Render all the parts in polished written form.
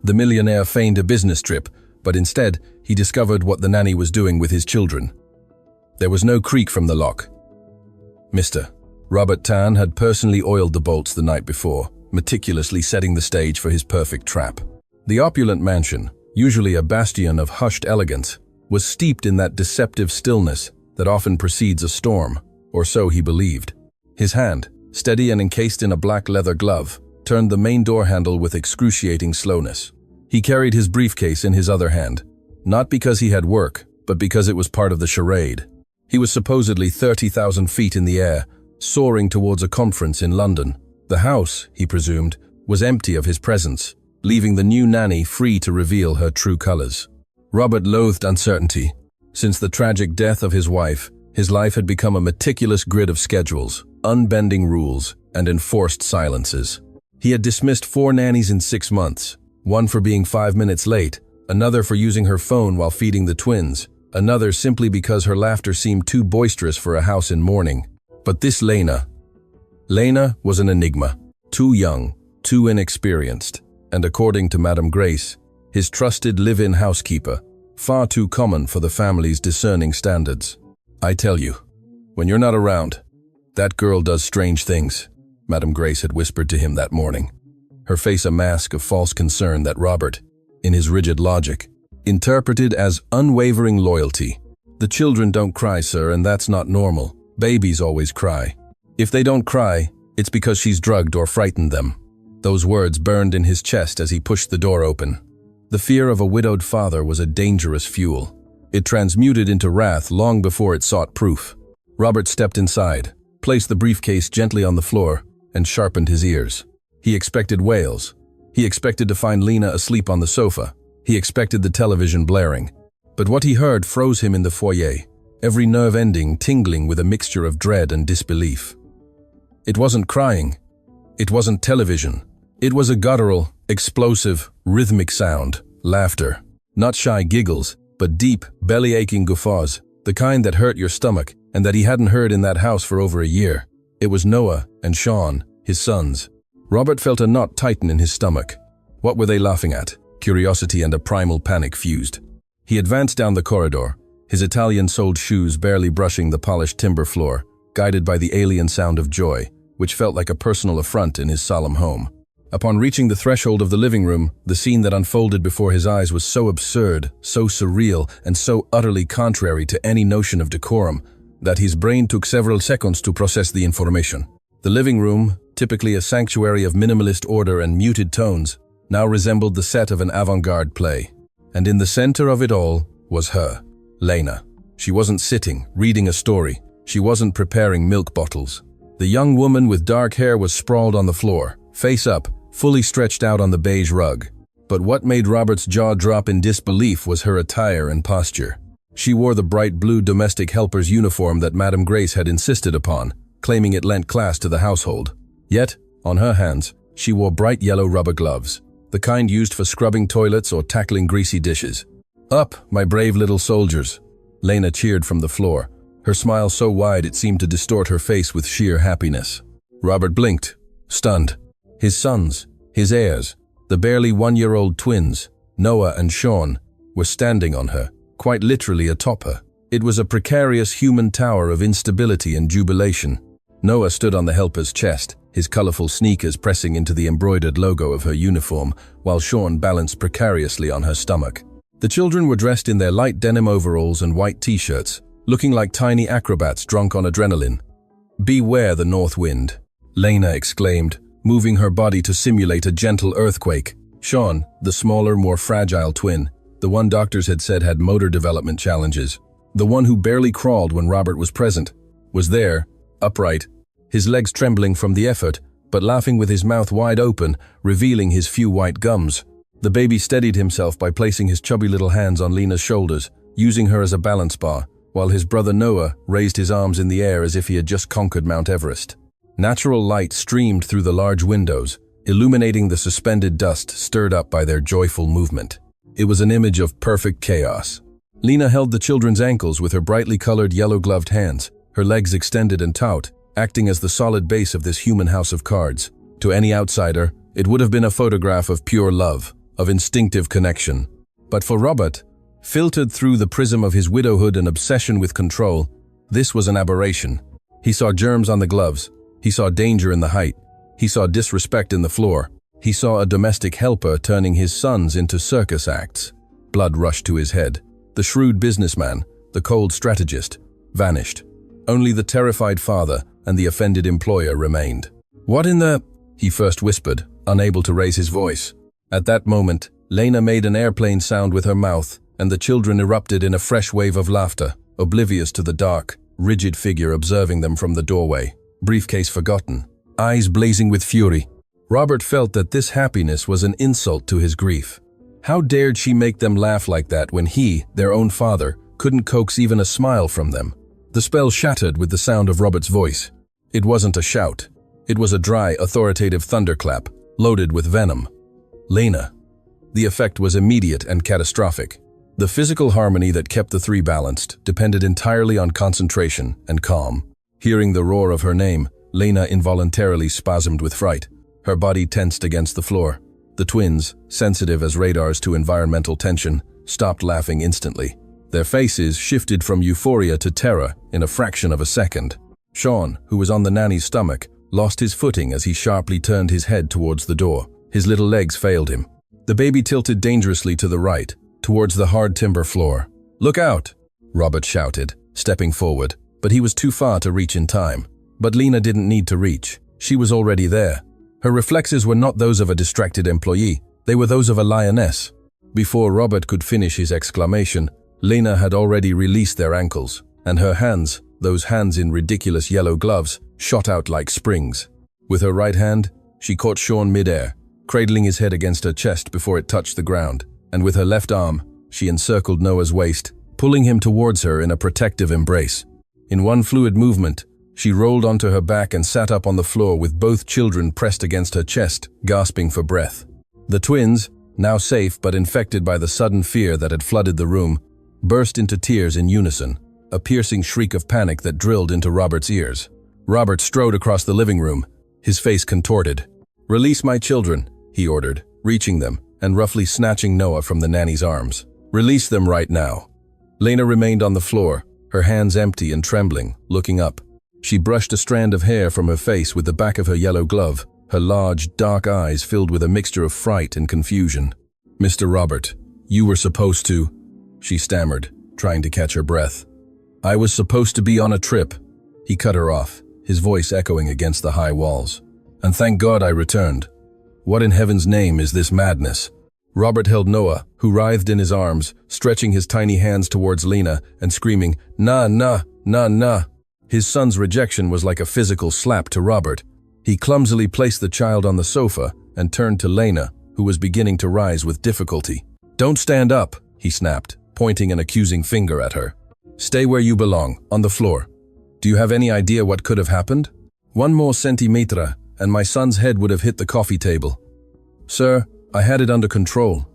The millionaire feigned a business trip, but instead, he discovered what the nanny was doing with his children. There was no creak from the lock. Mr. Robert Tan had personally oiled the bolts the night before, meticulously setting the stage for his perfect trap. The opulent mansion, usually a bastion of hushed elegance, was steeped in that deceptive stillness that often precedes a storm, or so he believed. His hand, steady and encased in a black leather glove, turned the main door handle with excruciating slowness. He carried his briefcase in his other hand, not because he had work, but because it was part of the charade. He was supposedly 30,000 feet in the air, soaring towards a conference in London. The house, he presumed, was empty of his presence, leaving the new nanny free to reveal her true colors. Robert loathed uncertainty. Since the tragic death of his wife, his life had become a meticulous grid of schedules, unbending rules, and enforced silences. He had dismissed 4 nannies in 6 months, one for being 5 minutes late, another for using her phone while feeding the twins, another simply because her laughter seemed too boisterous for a house in mourning. But this Lena was an enigma, too young, too inexperienced, and according to Madame Grace, his trusted live-in housekeeper, far too common for the family's discerning standards. "I tell you, when you're not around, that girl does strange things," Madame Grace had whispered to him that morning, her face a mask of false concern that Robert, in his rigid logic, interpreted as unwavering loyalty. "The children don't cry, sir, and that's not normal. Babies always cry. If they don't cry, it's because she's drugged or frightened them." Those words burned in his chest as he pushed the door open. The fear of a widowed father was a dangerous fuel. It transmuted into wrath long before it sought proof. Robert stepped inside, placed the briefcase gently on the floor, and sharpened his ears. He expected wails. He expected to find Lena asleep on the sofa. He expected the television blaring. But what he heard froze him in the foyer, every nerve ending tingling with a mixture of dread and disbelief. It wasn't crying. It wasn't television. It was a guttural, explosive, rhythmic sound, laughter. Not shy giggles, but deep, belly-aching guffaws, the kind that hurt your stomach and that he hadn't heard in that house for over a year. It was Noah and Sean, his sons. Robert felt a knot tighten in his stomach. What were they laughing at? Curiosity and a primal panic fused. He advanced down the corridor, his Italian-soled shoes barely brushing the polished timber floor, guided by the alien sound of joy, which felt like a personal affront in his solemn home. Upon reaching the threshold of the living room, the scene that unfolded before his eyes was so absurd, so surreal, and so utterly contrary to any notion of decorum, that his brain took several seconds to process the information. The living room, typically a sanctuary of minimalist order and muted tones, now resembled the set of an avant-garde play. And in the center of it all was her, Lena. She wasn't sitting, reading a story. She wasn't preparing milk bottles. The young woman with dark hair was sprawled on the floor, face up, fully stretched out on the beige rug. But what made Robert's jaw drop in disbelief was her attire and posture. She wore the bright blue domestic helper's uniform that Madame Grace had insisted upon, claiming it lent class to the household. Yet, on her hands, she wore bright yellow rubber gloves, the kind used for scrubbing toilets or tackling greasy dishes. "Up, my brave little soldiers," Lena cheered from the floor, her smile so wide it seemed to distort her face with sheer happiness. Robert blinked, stunned. His sons, his heirs, the barely 1-year-old twins, Noah and Sean, were standing on her, quite literally atop her. It was a precarious human tower of instability and jubilation. Noah stood on the helper's chest, his colorful sneakers pressing into the embroidered logo of her uniform, while Sean balanced precariously on her stomach. The children were dressed in their light denim overalls and white t-shirts, looking like tiny acrobats drunk on adrenaline. "Beware the north wind," Lena exclaimed, moving her body to simulate a gentle earthquake. Sean, the smaller, more fragile twin, the one doctors had said had motor development challenges, the one who barely crawled when Robert was present, was there, upright, his legs trembling from the effort, but laughing with his mouth wide open, revealing his few white gums. The baby steadied himself by placing his chubby little hands on Lena's shoulders, using her as a balance bar, while his brother Noah raised his arms in the air as if he had just conquered Mount Everest. Natural light streamed through the large windows, illuminating the suspended dust stirred up by their joyful movement. It was an image of perfect chaos. Lena held the children's ankles with her brightly colored yellow-gloved hands, her legs extended and taut, acting as the solid base of this human house of cards. To any outsider, it would have been a photograph of pure love, of instinctive connection. But for Robert, filtered through the prism of his widowhood and obsession with control, this was an aberration. He saw germs on the gloves. He saw danger in the height. He saw disrespect in the floor. He saw a domestic helper turning his sons into circus acts. Blood rushed to his head. The shrewd businessman, the cold strategist, vanished. Only the terrified father and the offended employer remained. "What in the—" he first whispered, unable to raise his voice. At that moment, Lena made an airplane sound with her mouth, and the children erupted in a fresh wave of laughter, oblivious to the dark, rigid figure observing them from the doorway, briefcase forgotten, eyes blazing with fury. Robert felt that this happiness was an insult to his grief. How dared she make them laugh like that when he, their own father, couldn't coax even a smile from them? The spell shattered with the sound of Robert's voice. It wasn't a shout. It was a dry, authoritative thunderclap, loaded with venom. "Lena." The effect was immediate and catastrophic. The physical harmony that kept the three balanced depended entirely on concentration and calm. Hearing the roar of her name, Lena involuntarily spasmed with fright. Her body tensed against the floor. The twins, sensitive as radars to environmental tension, stopped laughing instantly. Their faces shifted from euphoria to terror in a fraction of a second. Sean, who was on the nanny's stomach, lost his footing as he sharply turned his head towards the door. His little legs failed him. The baby tilted dangerously to the right, towards the hard timber floor. "Look out!" Robert shouted, stepping forward, but he was too far to reach in time. But Lena didn't need to reach. She was already there. Her reflexes were not those of a distracted employee, they were those of a lioness. Before Robert could finish his exclamation, Lena had already released their ankles, and her hands, those hands in ridiculous yellow gloves, shot out like springs. With her right hand, she caught Sean mid-air, cradling his head against her chest before it touched the ground, and with her left arm, she encircled Noah's waist, pulling him towards her in a protective embrace. In one fluid movement, she rolled onto her back and sat up on the floor with both children pressed against her chest, gasping for breath. The twins, now safe but infected by the sudden fear that had flooded the room, burst into tears in unison, a piercing shriek of panic that drilled into Robert's ears. Robert strode across the living room, his face contorted. "Release my children," he ordered, reaching them and roughly snatching Noah from the nanny's arms. "Release them right now." Lena remained on the floor, her hands empty and trembling, looking up. She brushed a strand of hair from her face with the back of her yellow glove, her large, dark eyes filled with a mixture of fright and confusion. "Mr. Robert, you were supposed to—" she stammered, trying to catch her breath. "I was supposed to be on a trip." He cut her off, his voice echoing against the high walls. "And thank God I returned. What in heaven's name is this madness?" Robert held Noah, who writhed in his arms, stretching his tiny hands towards Lena and screaming, "Nah, nah, nah, nah." His son's rejection was like a physical slap to Robert. He clumsily placed the child on the sofa and turned to Lena, who was beginning to rise with difficulty. "Don't stand up," he snapped, pointing an accusing finger at her. "Stay where you belong, on the floor. Do you have any idea what could have happened? One more centimetre, and my son's head would have hit the coffee table." "Sir, I had it under control,"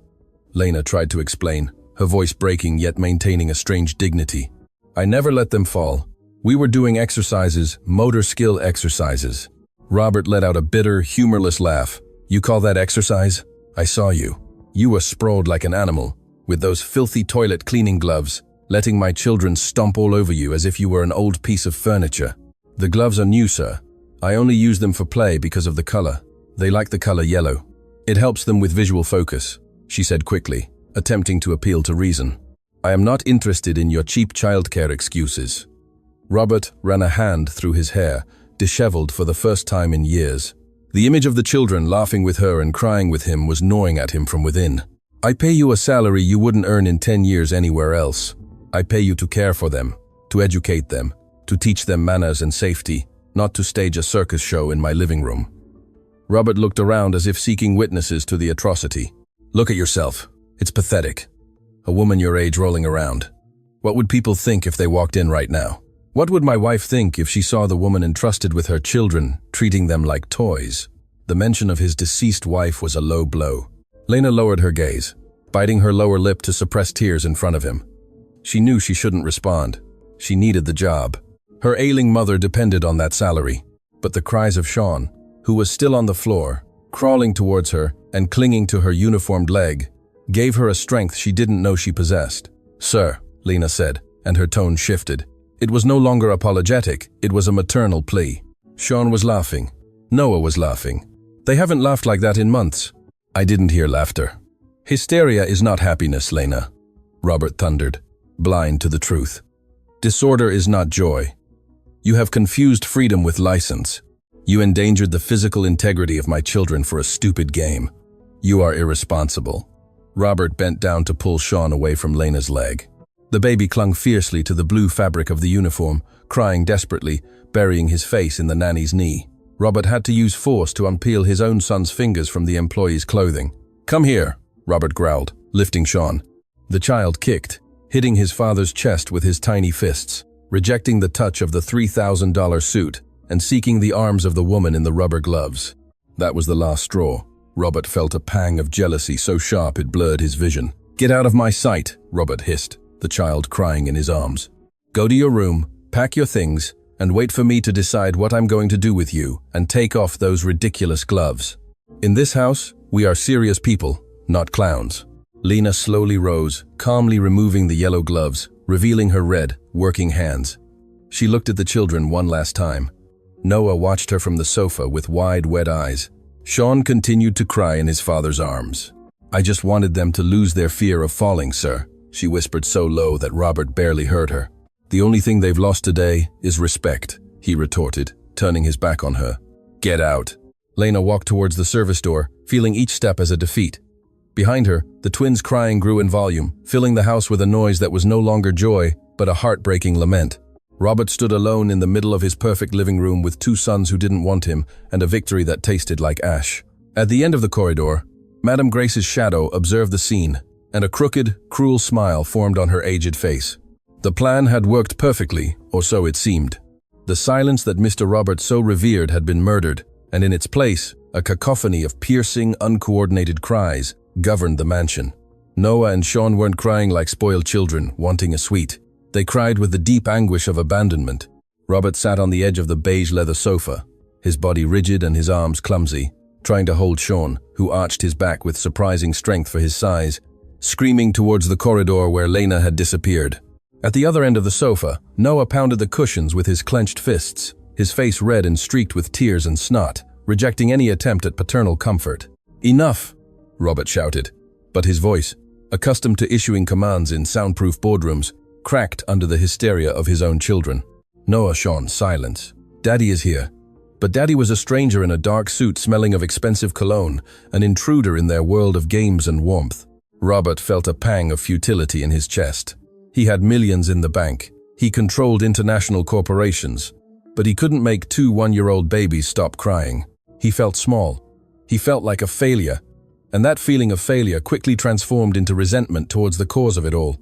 Lena tried to explain, her voice breaking yet maintaining a strange dignity. "I never let them fall. We were doing exercises, motor skill exercises." Robert let out a bitter, humorless laugh. "You call that exercise? I saw you. You were sprawled like an animal, with those filthy toilet cleaning gloves, letting my children stomp all over you as if you were an old piece of furniture. The gloves are new, sir. I only use them for play because of the color. They like the color yellow. It helps them with visual focus," she said quickly, attempting to appeal to reason. "I am not interested in your cheap childcare excuses." Robert ran a hand through his hair, disheveled for the first time in years. The image of the children laughing with her and crying with him was gnawing at him from within. "I pay you a salary you wouldn't earn in 10 years anywhere else. I pay you to care for them, to educate them, to teach them manners and safety, not to stage a circus show in my living room." Robert looked around as if seeking witnesses to the atrocity. "Look at yourself. It's pathetic. A woman your age rolling around. What would people think if they walked in right now? What would my wife think if she saw the woman entrusted with her children, treating them like toys?" The mention of his deceased wife was a low blow. Lena lowered her gaze, biting her lower lip to suppress tears in front of him. She knew she shouldn't respond. She needed the job. Her ailing mother depended on that salary. But the cries of Sean, who was still on the floor, crawling towards her and clinging to her uniformed leg, gave her a strength she didn't know she possessed. "Sir," Lena said, and her tone shifted. It was no longer apologetic, it was a maternal plea. Sean was laughing. Noah was laughing. They haven't laughed like that in months. I didn't hear laughter. "Hysteria is not happiness, Lena," Robert thundered, blind to the truth. "Disorder is not joy. You have confused freedom with license. You endangered the physical integrity of my children for a stupid game. You are irresponsible." Robert bent down to pull Sean away from Lena's leg. The baby clung fiercely to the blue fabric of the uniform, crying desperately, burying his face in the nanny's knee. Robert had to use force to unpeel his own son's fingers from the employee's clothing. "Come here," Robert growled, lifting Sean. The child kicked, hitting his father's chest with his tiny fists, rejecting the touch of the $3,000 suit and seeking the arms of the woman in the rubber gloves. That was the last straw. Robert felt a pang of jealousy so sharp it blurred his vision. "Get out of my sight," Robert hissed, the child crying in his arms. "Go to your room, pack your things, and wait for me to decide what I'm going to do with you, and take off those ridiculous gloves. In this house, we are serious people, not clowns." Lena slowly rose, calmly removing the yellow gloves, revealing her red, working hands. She looked at the children one last time. Noah watched her from the sofa with wide, wet eyes. Sean continued to cry in his father's arms. "I just wanted them to lose their fear of falling, sir," she whispered so low that Robert barely heard her. "The only thing they've lost today is respect," he retorted, turning his back on her. "Get out." Lena walked towards the service door, feeling each step as a defeat. Behind her, the twins' crying grew in volume, filling the house with a noise that was no longer joy, but a heartbreaking lament. Robert stood alone in the middle of his perfect living room with two sons who didn't want him and a victory that tasted like ash. At the end of the corridor, Madame Grace's shadow observed the scene, and a crooked, cruel smile formed on her aged face. The plan had worked perfectly, or so it seemed. The silence that Mr. Robert so revered had been murdered, and in its place, a cacophony of piercing, uncoordinated cries governed the mansion. Noah and Sean weren't crying like spoiled children, wanting a sweet. They cried with the deep anguish of abandonment. Robert sat on the edge of the beige leather sofa, his body rigid and his arms clumsy, trying to hold Sean, who arched his back with surprising strength for his size, screaming towards the corridor where Lena had disappeared. At the other end of the sofa, Noah pounded the cushions with his clenched fists, his face red and streaked with tears and snot, rejecting any attempt at paternal comfort. "Enough!" Robert shouted, but his voice, accustomed to issuing commands in soundproof boardrooms, cracked under the hysteria of his own children. Noah, Sean, silence. "Daddy is here." But Daddy was a stranger in a dark suit smelling of expensive cologne, an intruder in their world of games and warmth. Robert felt a pang of futility in his chest. He had millions in the bank. He controlled international corporations. But he couldn't make two one-year-old babies stop crying. He felt small. He felt like a failure. And that feeling of failure quickly transformed into resentment towards the cause of it all.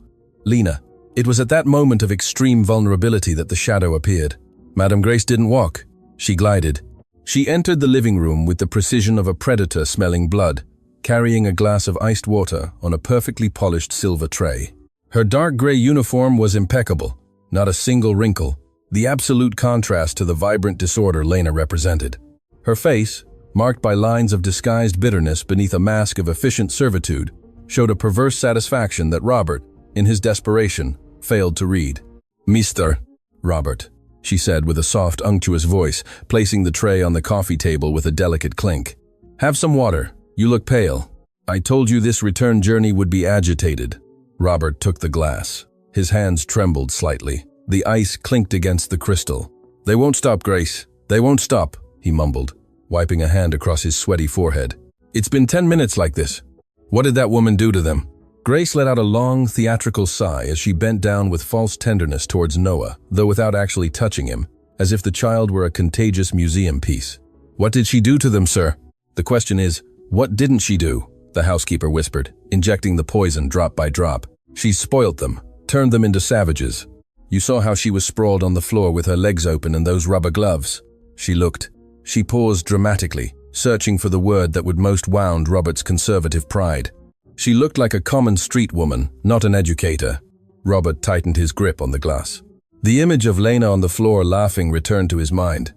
Lena. It was at that moment of extreme vulnerability that the shadow appeared. Madame Grace didn't walk. She glided. She entered the living room with the precision of a predator smelling blood, carrying a glass of iced water on a perfectly polished silver tray. Her dark gray uniform was impeccable, not a single wrinkle, the absolute contrast to the vibrant disorder Lena represented. Her face, marked by lines of disguised bitterness beneath a mask of efficient servitude, showed a perverse satisfaction that Robert, in his desperation, failed to read. "Mr. Robert," she said with a soft, unctuous voice, placing the tray on the coffee table with a delicate clink. "Have some water. You look pale. I told you this return journey would be agitated." Robert took the glass. His hands trembled slightly. The ice clinked against the crystal. "They won't stop, Grace. They won't stop," he mumbled, wiping a hand across his sweaty forehead. "It's been 10 minutes like this. What did that woman do to them?" Grace let out a long, theatrical sigh as she bent down with false tenderness towards Noah, though without actually touching him, as if the child were a contagious museum piece. "What did she do to them, sir?" "The question is, what didn't she do?" the housekeeper whispered, injecting the poison drop by drop. "She's spoilt them, turned them into savages. You saw how she was sprawled on the floor with her legs open and those rubber gloves." She looked. She paused dramatically, searching for the word that would most wound Robert's conservative pride. She looked like a common street woman, not an educator. Robert tightened his grip on the glass. The image of Lena on the floor laughing returned to his mind.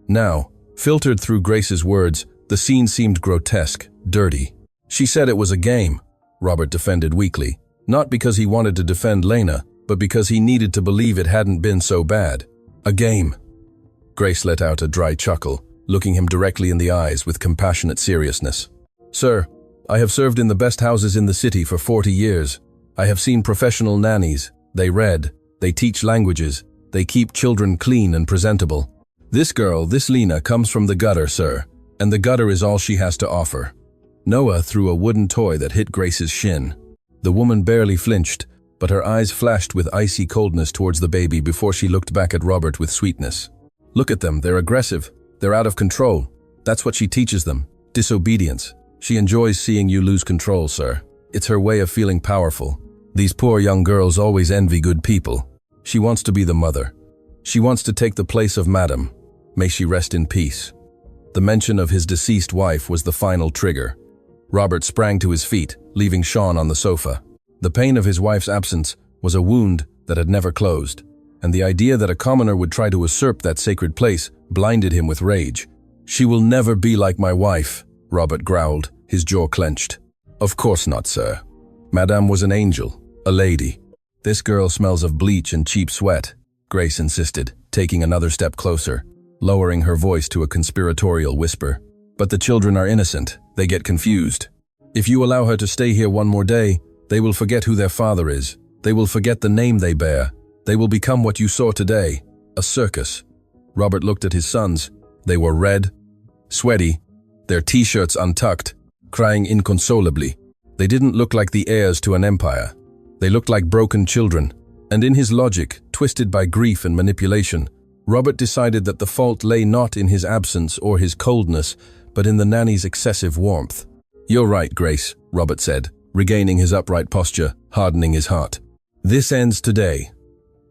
Now, filtered through Grace's words, The scene seemed grotesque, dirty. She said it was a game, Robert defended weakly, not because he wanted to defend Lena, but because he needed to believe it hadn't been so bad. A game. Grace let out a dry chuckle, looking him directly in the eyes with compassionate seriousness. Sir, I have served in the best houses in the city for 40 years. I have seen professional nannies. They read, they teach languages, they keep children clean and presentable. This girl, this Lena, comes from the gutter, sir, and the gutter is all she has to offer. Noah threw a wooden toy that hit Grace's shin. The woman barely flinched, but her eyes flashed with icy coldness towards the baby before she looked back at Robert with sweetness. Look at them, they're aggressive, they're out of control. That's what she teaches them, disobedience. She enjoys seeing you lose control, sir. It's her way of feeling powerful. These poor young girls always envy good people. She wants to be the mother. She wants to take the place of Madam. May she rest in peace. The mention of his deceased wife was the final trigger. Robert sprang to his feet, leaving Sean on the sofa. The pain of his wife's absence was a wound that had never closed, and the idea that a commoner would try to usurp that sacred place blinded him with rage. She will never be like my wife, Robert growled, his jaw clenched. Of course not, sir. Madame was an angel, a lady. This girl smells of bleach and cheap sweat, Grace insisted, taking another step closer, lowering her voice to a conspiratorial whisper. But the children are innocent, they get confused. If you allow her to stay here one more day, they will forget who their father is. They will forget the name they bear. They will become what you saw today, a circus. Robert looked at his sons. They were red, sweaty, their t-shirts untucked, crying inconsolably. They didn't look like the heirs to an empire. They looked like broken children. And in his logic, twisted by grief and manipulation, Robert decided that the fault lay not in his absence or his coldness, but in the nanny's excessive warmth. You're right, Grace, Robert said, regaining his upright posture, hardening his heart. This ends today.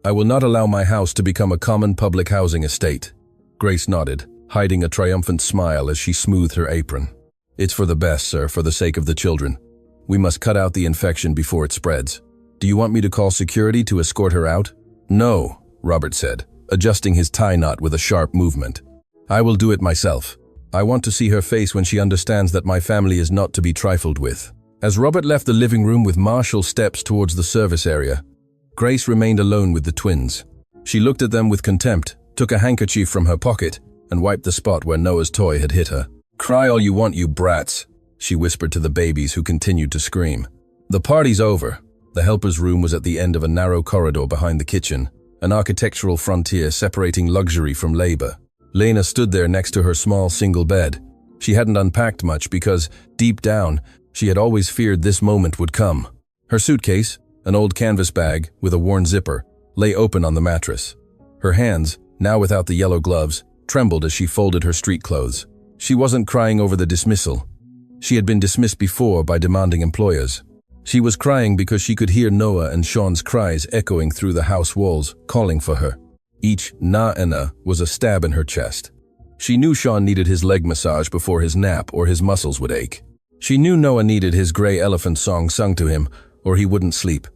I will not allow my house to become a common public housing estate. Grace nodded, hiding a triumphant smile as she smoothed her apron. It's for the best, sir, for the sake of the children. We must cut out the infection before it spreads. Do you want me to call security to escort her out? No, Robert said, adjusting his tie knot with a sharp movement. I will do it myself. I want to see her face when she understands that my family is not to be trifled with. As Robert left the living room with martial steps towards the service area, Grace remained alone with the twins. She looked at them with contempt, took a handkerchief from her pocket, and wiped the spot where Noah's toy had hit her. Cry all you want, you brats, she whispered to the babies who continued to scream. The party's over. The helper's room was at the end of a narrow corridor behind the kitchen, an architectural frontier separating luxury from labor. Lena stood there next to her small single bed. She hadn't unpacked much because, deep down, she had always feared this moment would come. Her suitcase, an old canvas bag with a worn zipper, lay open on the mattress. Her hands, now without the yellow gloves, trembled as she folded her street clothes. She wasn't crying over the dismissal. She had been dismissed before by demanding employers. She was crying because she could hear Noah and Sean's cries echoing through the house walls, calling for her. Each na-ena was a stab in her chest. She knew Sean needed his leg massage before his nap or his muscles would ache. She knew Noah needed his gray elephant song sung to him or he wouldn't sleep.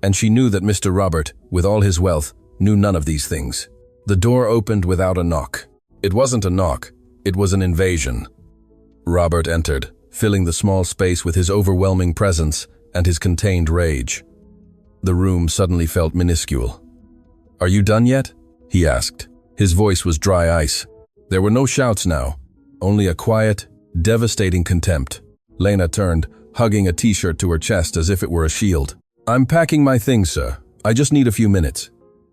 And she knew that Mr. Robert, with all his wealth, knew none of these things. The door opened without a knock. It wasn't a knock, it was an invasion. Robert entered, filling the small space with his overwhelming presence and his contained rage. The room suddenly felt minuscule. Are you done yet? He asked. His voice was dry ice. There were no shouts now, only a quiet, devastating contempt. Lena turned, hugging a t-shirt to her chest as if it were a shield. I'm packing my things, sir. I just need a few minutes.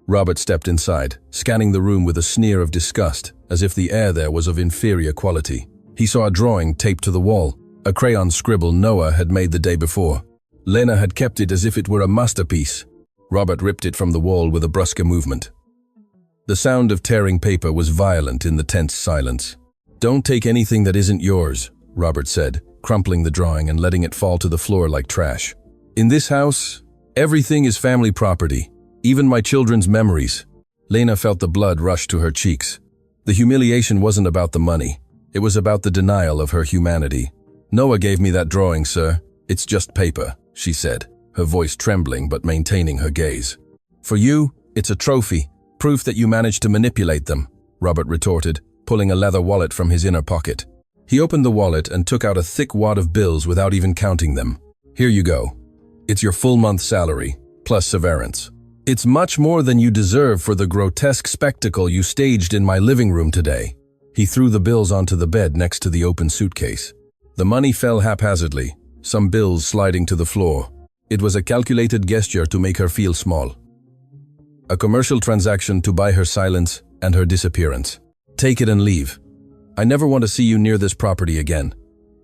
Robert stepped inside, scanning the room with a sneer of disgust, as if the air there was of inferior quality. He saw a drawing taped to the wall, a crayon scribble Noah had made the day before. Lena had kept it as if it were a masterpiece. Robert ripped it from the wall with a brusque movement. The sound of tearing paper was violent in the tense silence. Don't take anything that isn't yours, Robert said, crumpling the drawing and letting it fall to the floor like trash. In this house, everything is family property, even my children's memories. Lena felt the blood rush to her cheeks. The humiliation wasn't about the money. It was about the denial of her humanity. Noah gave me that drawing, sir. It's just paper, she said, her voice trembling but maintaining her gaze. For you, it's a trophy, proof that you managed to manipulate them, Robert retorted, pulling a leather wallet from his inner pocket. He opened the wallet and took out a thick wad of bills without even counting them. Here you go. It's your full month salary, plus severance. It's much more than you deserve for the grotesque spectacle you staged in my living room today. He threw the bills onto the bed next to the open suitcase. The money fell haphazardly, some bills sliding to the floor. It was a calculated gesture to make her feel small. A commercial transaction to buy her silence and her disappearance. Take it and leave. I never want to see you near this property again.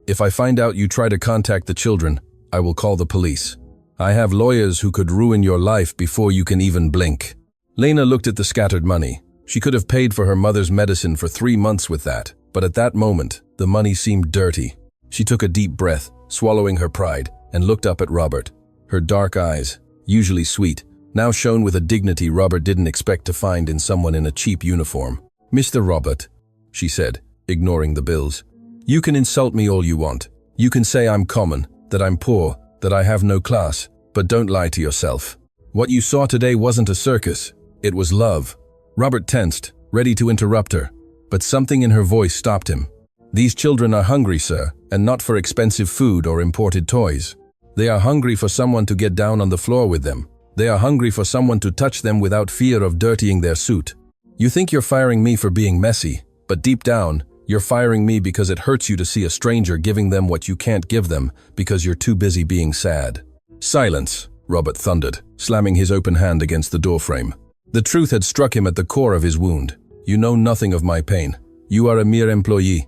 If I find out you try to contact the children, I will call the police. I have lawyers who could ruin your life before you can even blink. Lena looked at the scattered money. She could have paid for her mother's medicine for 3 months with that, but at that moment, the money seemed dirty. She took a deep breath, swallowing her pride, and looked up at Robert. Her dark eyes, usually sweet, now shone with a dignity Robert didn't expect to find in someone in a cheap uniform. "Mr. Robert," she said, ignoring the bills, "you can insult me all you want. You can say I'm common, that I'm poor, that I have no class, but don't lie to yourself. What you saw today wasn't a circus, it was love." Robert tensed, ready to interrupt her, but something in her voice stopped him. "These children are hungry, sir, and not for expensive food or imported toys. They are hungry for someone to get down on the floor with them. They are hungry for someone to touch them without fear of dirtying their suit. You think you're firing me for being messy, but deep down, you're firing me because it hurts you to see a stranger giving them what you can't give them because you're too busy being sad." "Silence," Robert thundered, slamming his open hand against the doorframe. The truth had struck him at the core of his wound. "You know nothing of my pain. You are a mere employee."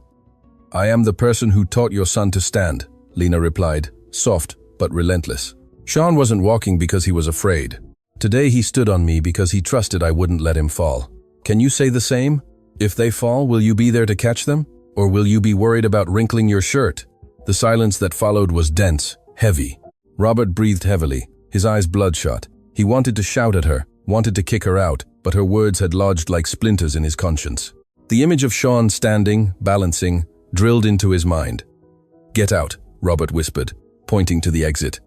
"I am the person who taught your son to stand," Lena replied, soft but relentless. "Sean wasn't walking because he was afraid. Today he stood on me because he trusted I wouldn't let him fall. Can you say the same? If they fall, will you be there to catch them? Or will you be worried about wrinkling your shirt?" The silence that followed was dense, heavy. Robert breathed heavily, his eyes bloodshot. He wanted to shout at her, wanted to kick her out, but her words had lodged like splinters in his conscience. The image of Sean standing, balancing, drilled into his mind. "Get out," Robert whispered, pointing to the exit.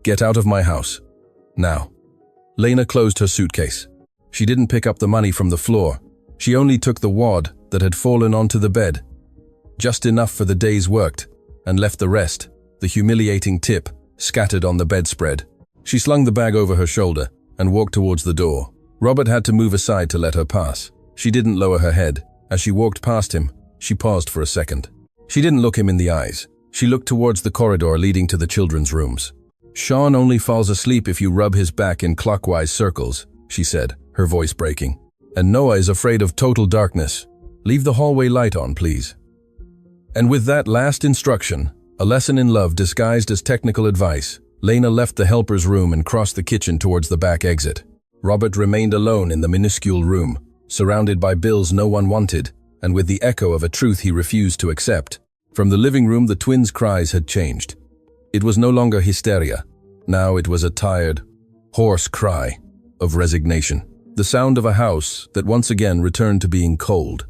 "Get out of my house. Now." Lena closed her suitcase. She didn't pick up the money from the floor. She only took the wad that had fallen onto the bed. Just enough for the day's work, and left the rest, the humiliating tip, scattered on the bedspread. She slung the bag over her shoulder and walked towards the door. Robert had to move aside to let her pass. She didn't lower her head. As she walked past him, she paused for a second. She didn't look him in the eyes. She looked towards the corridor leading to the children's rooms. "Sean only falls asleep if you rub his back in clockwise circles," she said, her voice breaking. "And Noah is afraid of total darkness. Leave the hallway light on, please." And with that last instruction, a lesson in love disguised as technical advice, Lena left the helper's room and crossed the kitchen towards the back exit. Robert remained alone in the minuscule room, surrounded by bills no one wanted, and with the echo of a truth he refused to accept. From the living room, the twins' cries had changed. It was no longer hysteria. Now it was a tired, hoarse cry of resignation. The sound of a house that once again returned to being cold,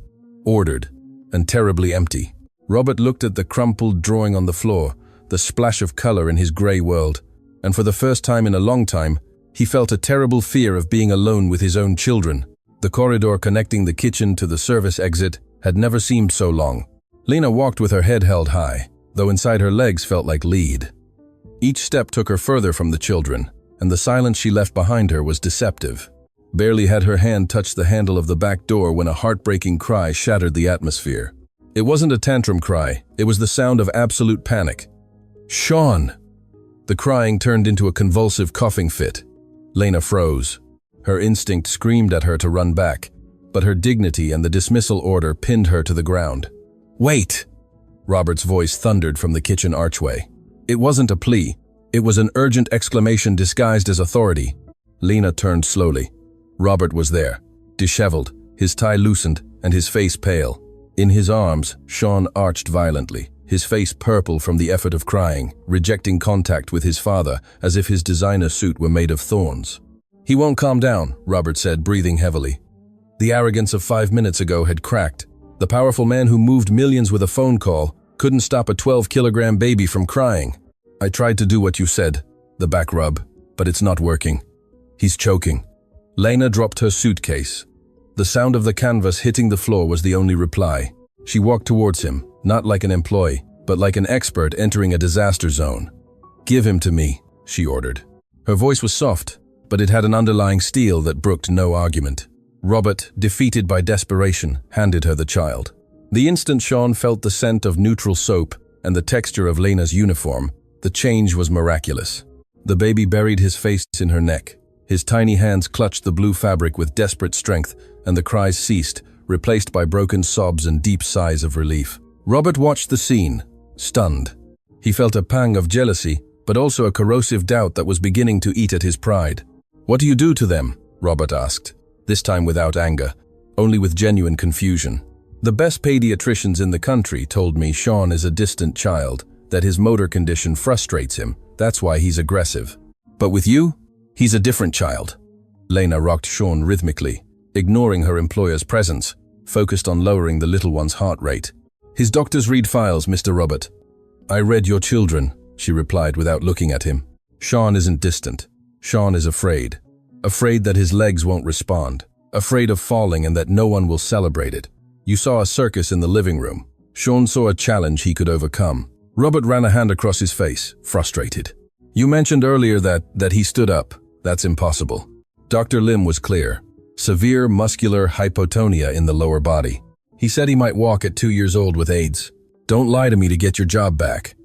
ordered, and terribly empty. Robert looked at the crumpled drawing on the floor, the splash of color in his gray world, and for the first time in a long time, he felt a terrible fear of being alone with his own children. The corridor connecting the kitchen to the service exit had never seemed so long. Lena walked with her head held high, though inside her legs felt like lead. Each step took her further from the children, and the silence she left behind her was deceptive. Barely had her hand touched the handle of the back door when a heartbreaking cry shattered the atmosphere. It wasn't a tantrum cry, it was the sound of absolute panic. "Sean!" The crying turned into a convulsive coughing fit. Lena froze. Her instinct screamed at her to run back, but her dignity and the dismissal order pinned her to the ground. "Wait!" Robert's voice thundered from the kitchen archway. It wasn't a plea. It was an urgent exclamation disguised as authority. Lena turned slowly. Robert was there, disheveled, his tie loosened, and his face pale. In his arms, Sean arched violently, his face purple from the effort of crying, rejecting contact with his father as if his designer suit were made of thorns. "He won't calm down," Robert said, breathing heavily. The arrogance of 5 minutes ago had cracked. The powerful man who moved millions with a phone call couldn't stop a 12-kilogram baby from crying. "I tried to do what you said," the back rub, "but it's not working. He's choking." Lena dropped her suitcase. The sound of the canvas hitting the floor was the only reply. She walked towards him, not like an employee, but like an expert entering a disaster zone. "Give him to me," she ordered. Her voice was soft, but it had an underlying steel that brooked no argument. Robert, defeated by desperation, handed her the child. The instant Sean felt the scent of neutral soap and the texture of Lena's uniform, the change was miraculous. The baby buried his face in her neck. His tiny hands clutched the blue fabric with desperate strength, and the cries ceased, replaced by broken sobs and deep sighs of relief. Robert watched the scene, stunned. He felt a pang of jealousy, but also a corrosive doubt that was beginning to eat at his pride. "What do you do to them?" Robert asked, this time without anger, only with genuine confusion. "The best pediatricians in the country told me Sean is a distant child, that his motor condition frustrates him, that's why he's aggressive. But with you, he's a different child." Lena rocked Sean rhythmically, ignoring her employer's presence, focused on lowering the little one's heart rate. "His doctors read files, Mr. Robert." "I read your children," she replied without looking at him. "Sean isn't distant. Sean is afraid. Afraid that his legs won't respond. Afraid of falling and that no one will celebrate it. You saw a circus in the living room. Sean saw a challenge he could overcome." Robert ran a hand across his face, frustrated. "You mentioned earlier that he stood up. That's impossible." Dr. Lim was clear. Severe muscular hypotonia in the lower body. He said he might walk at 2 years old with AIDS. "Don't lie to me to get your job back."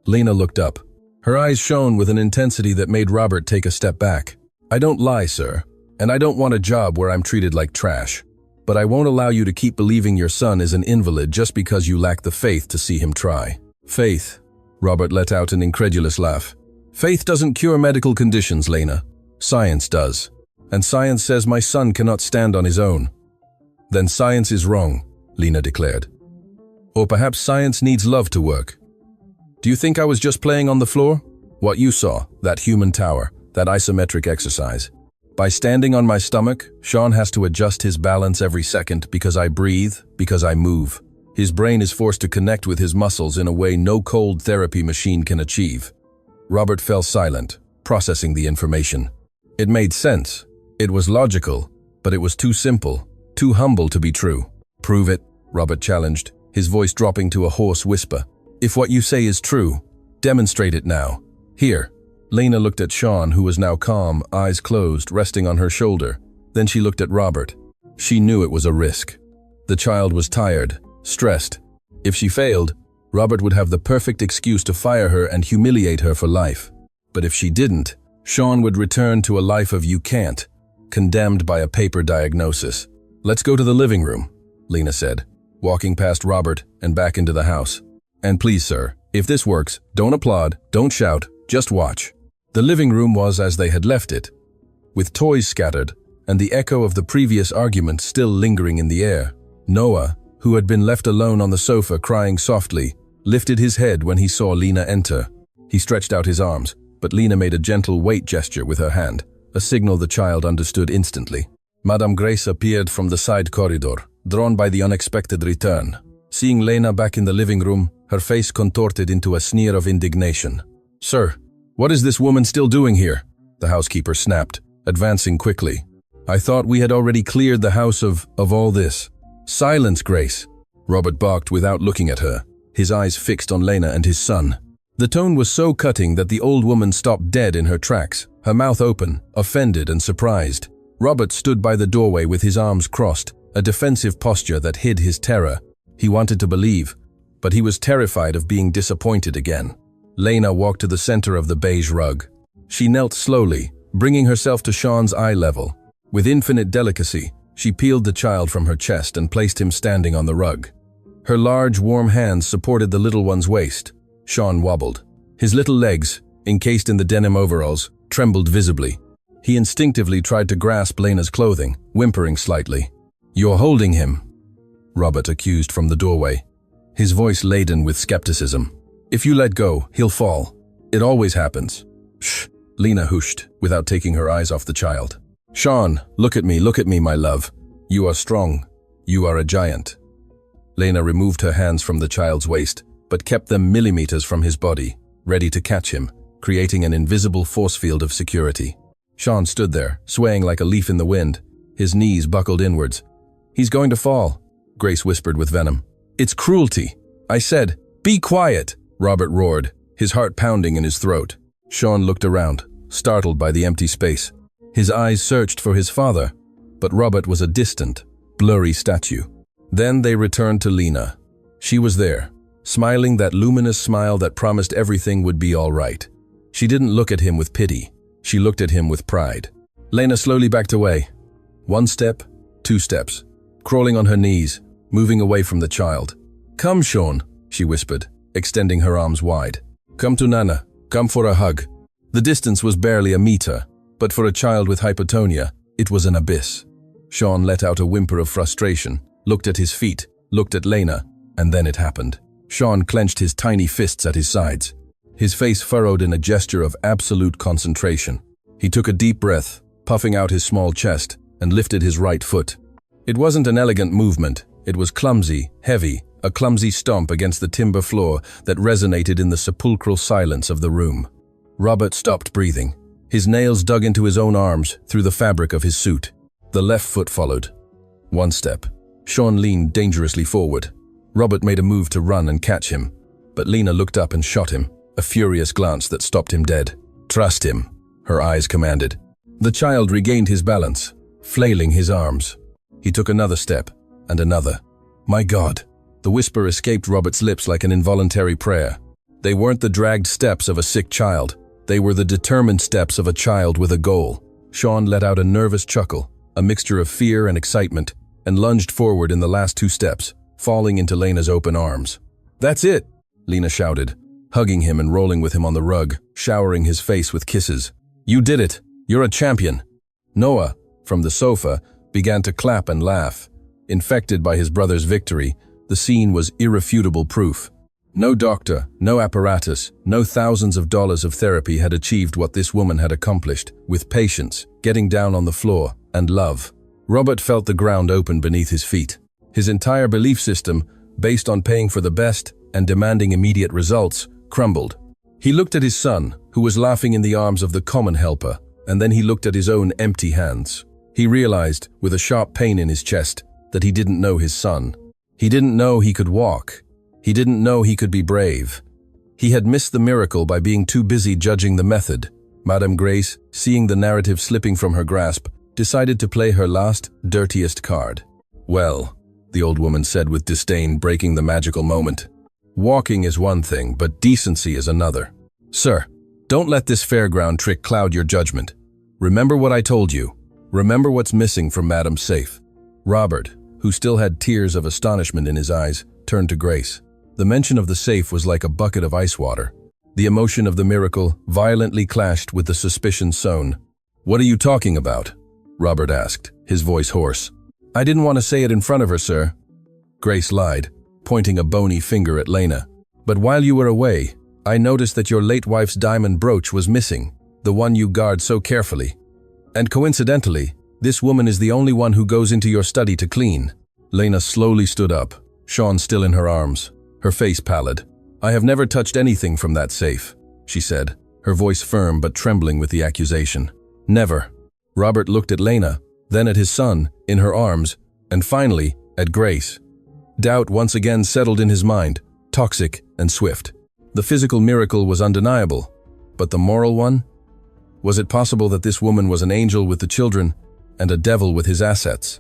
Lena looked up. Her eyes shone with an intensity that made Robert take a step back. "I don't lie, sir, and I don't want a job where I'm treated like trash. But I won't allow you to keep believing your son is an invalid just because you lack the faith to see him try." "Faith?" Robert let out an incredulous laugh. "Faith doesn't cure medical conditions, Lena. Science does. And science says my son cannot stand on his own." "Then science is wrong," Lena declared. "Or perhaps science needs love to work. Do you think I was just playing on the floor? What you saw, that human tower, that isometric exercise. By standing on my stomach, Sean has to adjust his balance every second because I breathe, because I move. His brain is forced to connect with his muscles in a way no cold therapy machine can achieve." Robert fell silent, processing the information. It made sense. It was logical, but it was too simple, too humble to be true. "Prove it," Robert challenged, his voice dropping to a hoarse whisper. "If what you say is true, demonstrate it now. Here." Lena looked at Sean, who was now calm, eyes closed, resting on her shoulder. Then she looked at Robert. She knew it was a risk. The child was tired, stressed. If she failed, Robert would have the perfect excuse to fire her and humiliate her for life. But if she didn't, Sean would return to a life of "you can't," condemned by a paper diagnosis. "Let's go to the living room," Lena said, walking past Robert and back into the house. "And please, sir, if this works, don't applaud, don't shout, just watch." The living room was as they had left it, with toys scattered and the echo of the previous argument still lingering in the air. Noah, who had been left alone on the sofa crying softly, lifted his head when he saw Lena enter. He stretched out his arms, but Lena made a gentle wait gesture with her hand, a signal the child understood instantly. Madame Grace appeared from the side corridor, drawn by the unexpected return. Seeing Lena back in the living room, her face contorted into a sneer of indignation. "Sir, what is this woman still doing here?" the housekeeper snapped, advancing quickly. "I thought we had already cleared the house of all this." "Silence, Grace," Robert barked without looking at her, his eyes fixed on Lena and his son. The tone was so cutting that the old woman stopped dead in her tracks, her mouth open, offended and surprised. Robert stood by the doorway with his arms crossed, a defensive posture that hid his terror. He wanted to believe, but he was terrified of being disappointed again. Lena walked to the center of the beige rug. She knelt slowly, bringing herself to Sean's eye level. With infinite delicacy, she peeled the child from her chest and placed him standing on the rug. Her large, warm hands supported the little one's waist. Sean wobbled. His little legs, encased in the denim overalls, trembled visibly. He instinctively tried to grasp Lena's clothing, whimpering slightly. "You're holding him," Robert accused from the doorway, his voice laden with skepticism. "If you let go, he'll fall. It always happens." "Shh," Lena hushed, without taking her eyes off the child. "Sean, look at me, my love. You are strong. You are a giant." Lena removed her hands from the child's waist, but kept them millimeters from his body, ready to catch him, creating an invisible force field of security. Sean stood there, swaying like a leaf in the wind, his knees buckled inwards. "He's going to fall," Grace whispered with venom. "It's cruelty," I said, "Be quiet," Robert roared, his heart pounding in his throat. Sean looked around, startled by the empty space. His eyes searched for his father, but Robert was a distant, blurry statue. Then they returned to Lena. She was there, smiling that luminous smile that promised everything would be all right. She didn't look at him with pity. She looked at him with pride. Lena slowly backed away. 1 step, 2 steps, crawling on her knees, moving away from the child. "Come, Sean," she whispered, extending her arms wide. "Come to Nana. Come for a hug." The distance was barely a meter, but for a child with hypotonia, it was an abyss. Sean let out a whimper of frustration, looked at his feet, looked at Lena, and then it happened. Sean clenched his tiny fists at his sides, his face furrowed in a gesture of absolute concentration. He took a deep breath, puffing out his small chest, and lifted his right foot. It wasn't an elegant movement. It was clumsy, heavy, a clumsy stomp against the timber floor that resonated in the sepulchral silence of the room. Robert stopped breathing. His nails dug into his own arms, through the fabric of his suit. The left foot followed. 1 step. Sean leaned dangerously forward. Robert made a move to run and catch him, but Lena looked up and shot him, a furious glance that stopped him dead. "Trust him," her eyes commanded. The child regained his balance, flailing his arms. He took another step, and another. "My God!" The whisper escaped Robert's lips like an involuntary prayer. They weren't the dragged steps of a sick child. They were the determined steps of a child with a goal. Sean let out a nervous chuckle, a mixture of fear and excitement, and lunged forward in the last 2 steps, falling into Lena's open arms. "That's it!" Lena shouted, hugging him and rolling with him on the rug, showering his face with kisses. "You did it! You're a champion!" Noah, from the sofa, began to clap and laugh. Infected by his brother's victory, the scene was irrefutable proof. No doctor, no apparatus, no thousands of dollars of therapy had achieved what this woman had accomplished, with patience, getting down on the floor, and love. Robert felt the ground open beneath his feet. His entire belief system, based on paying for the best and demanding immediate results, crumbled. He looked at his son, who was laughing in the arms of the common helper, and then he looked at his own empty hands. He realized, with a sharp pain in his chest, that he didn't know his son. He didn't know he could walk. He didn't know he could be brave. He had missed the miracle by being too busy judging the method. Madame Grace, seeing the narrative slipping from her grasp, decided to play her last, dirtiest card. "Well," the old woman said with disdain, breaking the magical moment. "Walking is one thing, but decency is another. Sir, don't let this fairground trick cloud your judgment. Remember what I told you. Remember what's missing from Madame's safe." Robert, who still had tears of astonishment in his eyes, turned to Grace. The mention of the safe was like a bucket of ice water. The emotion of the miracle violently clashed with the suspicion sown. "What are you talking about?" Robert asked, his voice hoarse. "I didn't want to say it in front of her, sir." Grace lied, pointing a bony finger at Lena. "But while you were away, I noticed that your late wife's diamond brooch was missing, the one you guard so carefully. And coincidentally, this woman is the only one who goes into your study to clean." Lena slowly stood up, Sean still in her arms, her face pallid. "I have never touched anything from that safe," she said, her voice firm but trembling with the accusation. "Never." Robert looked at Lena, then at his son, in her arms, and finally, at Grace. Doubt once again settled in his mind, toxic and swift. The physical miracle was undeniable, but the moral one? Was it possible that this woman was an angel with the children and a devil with his assets?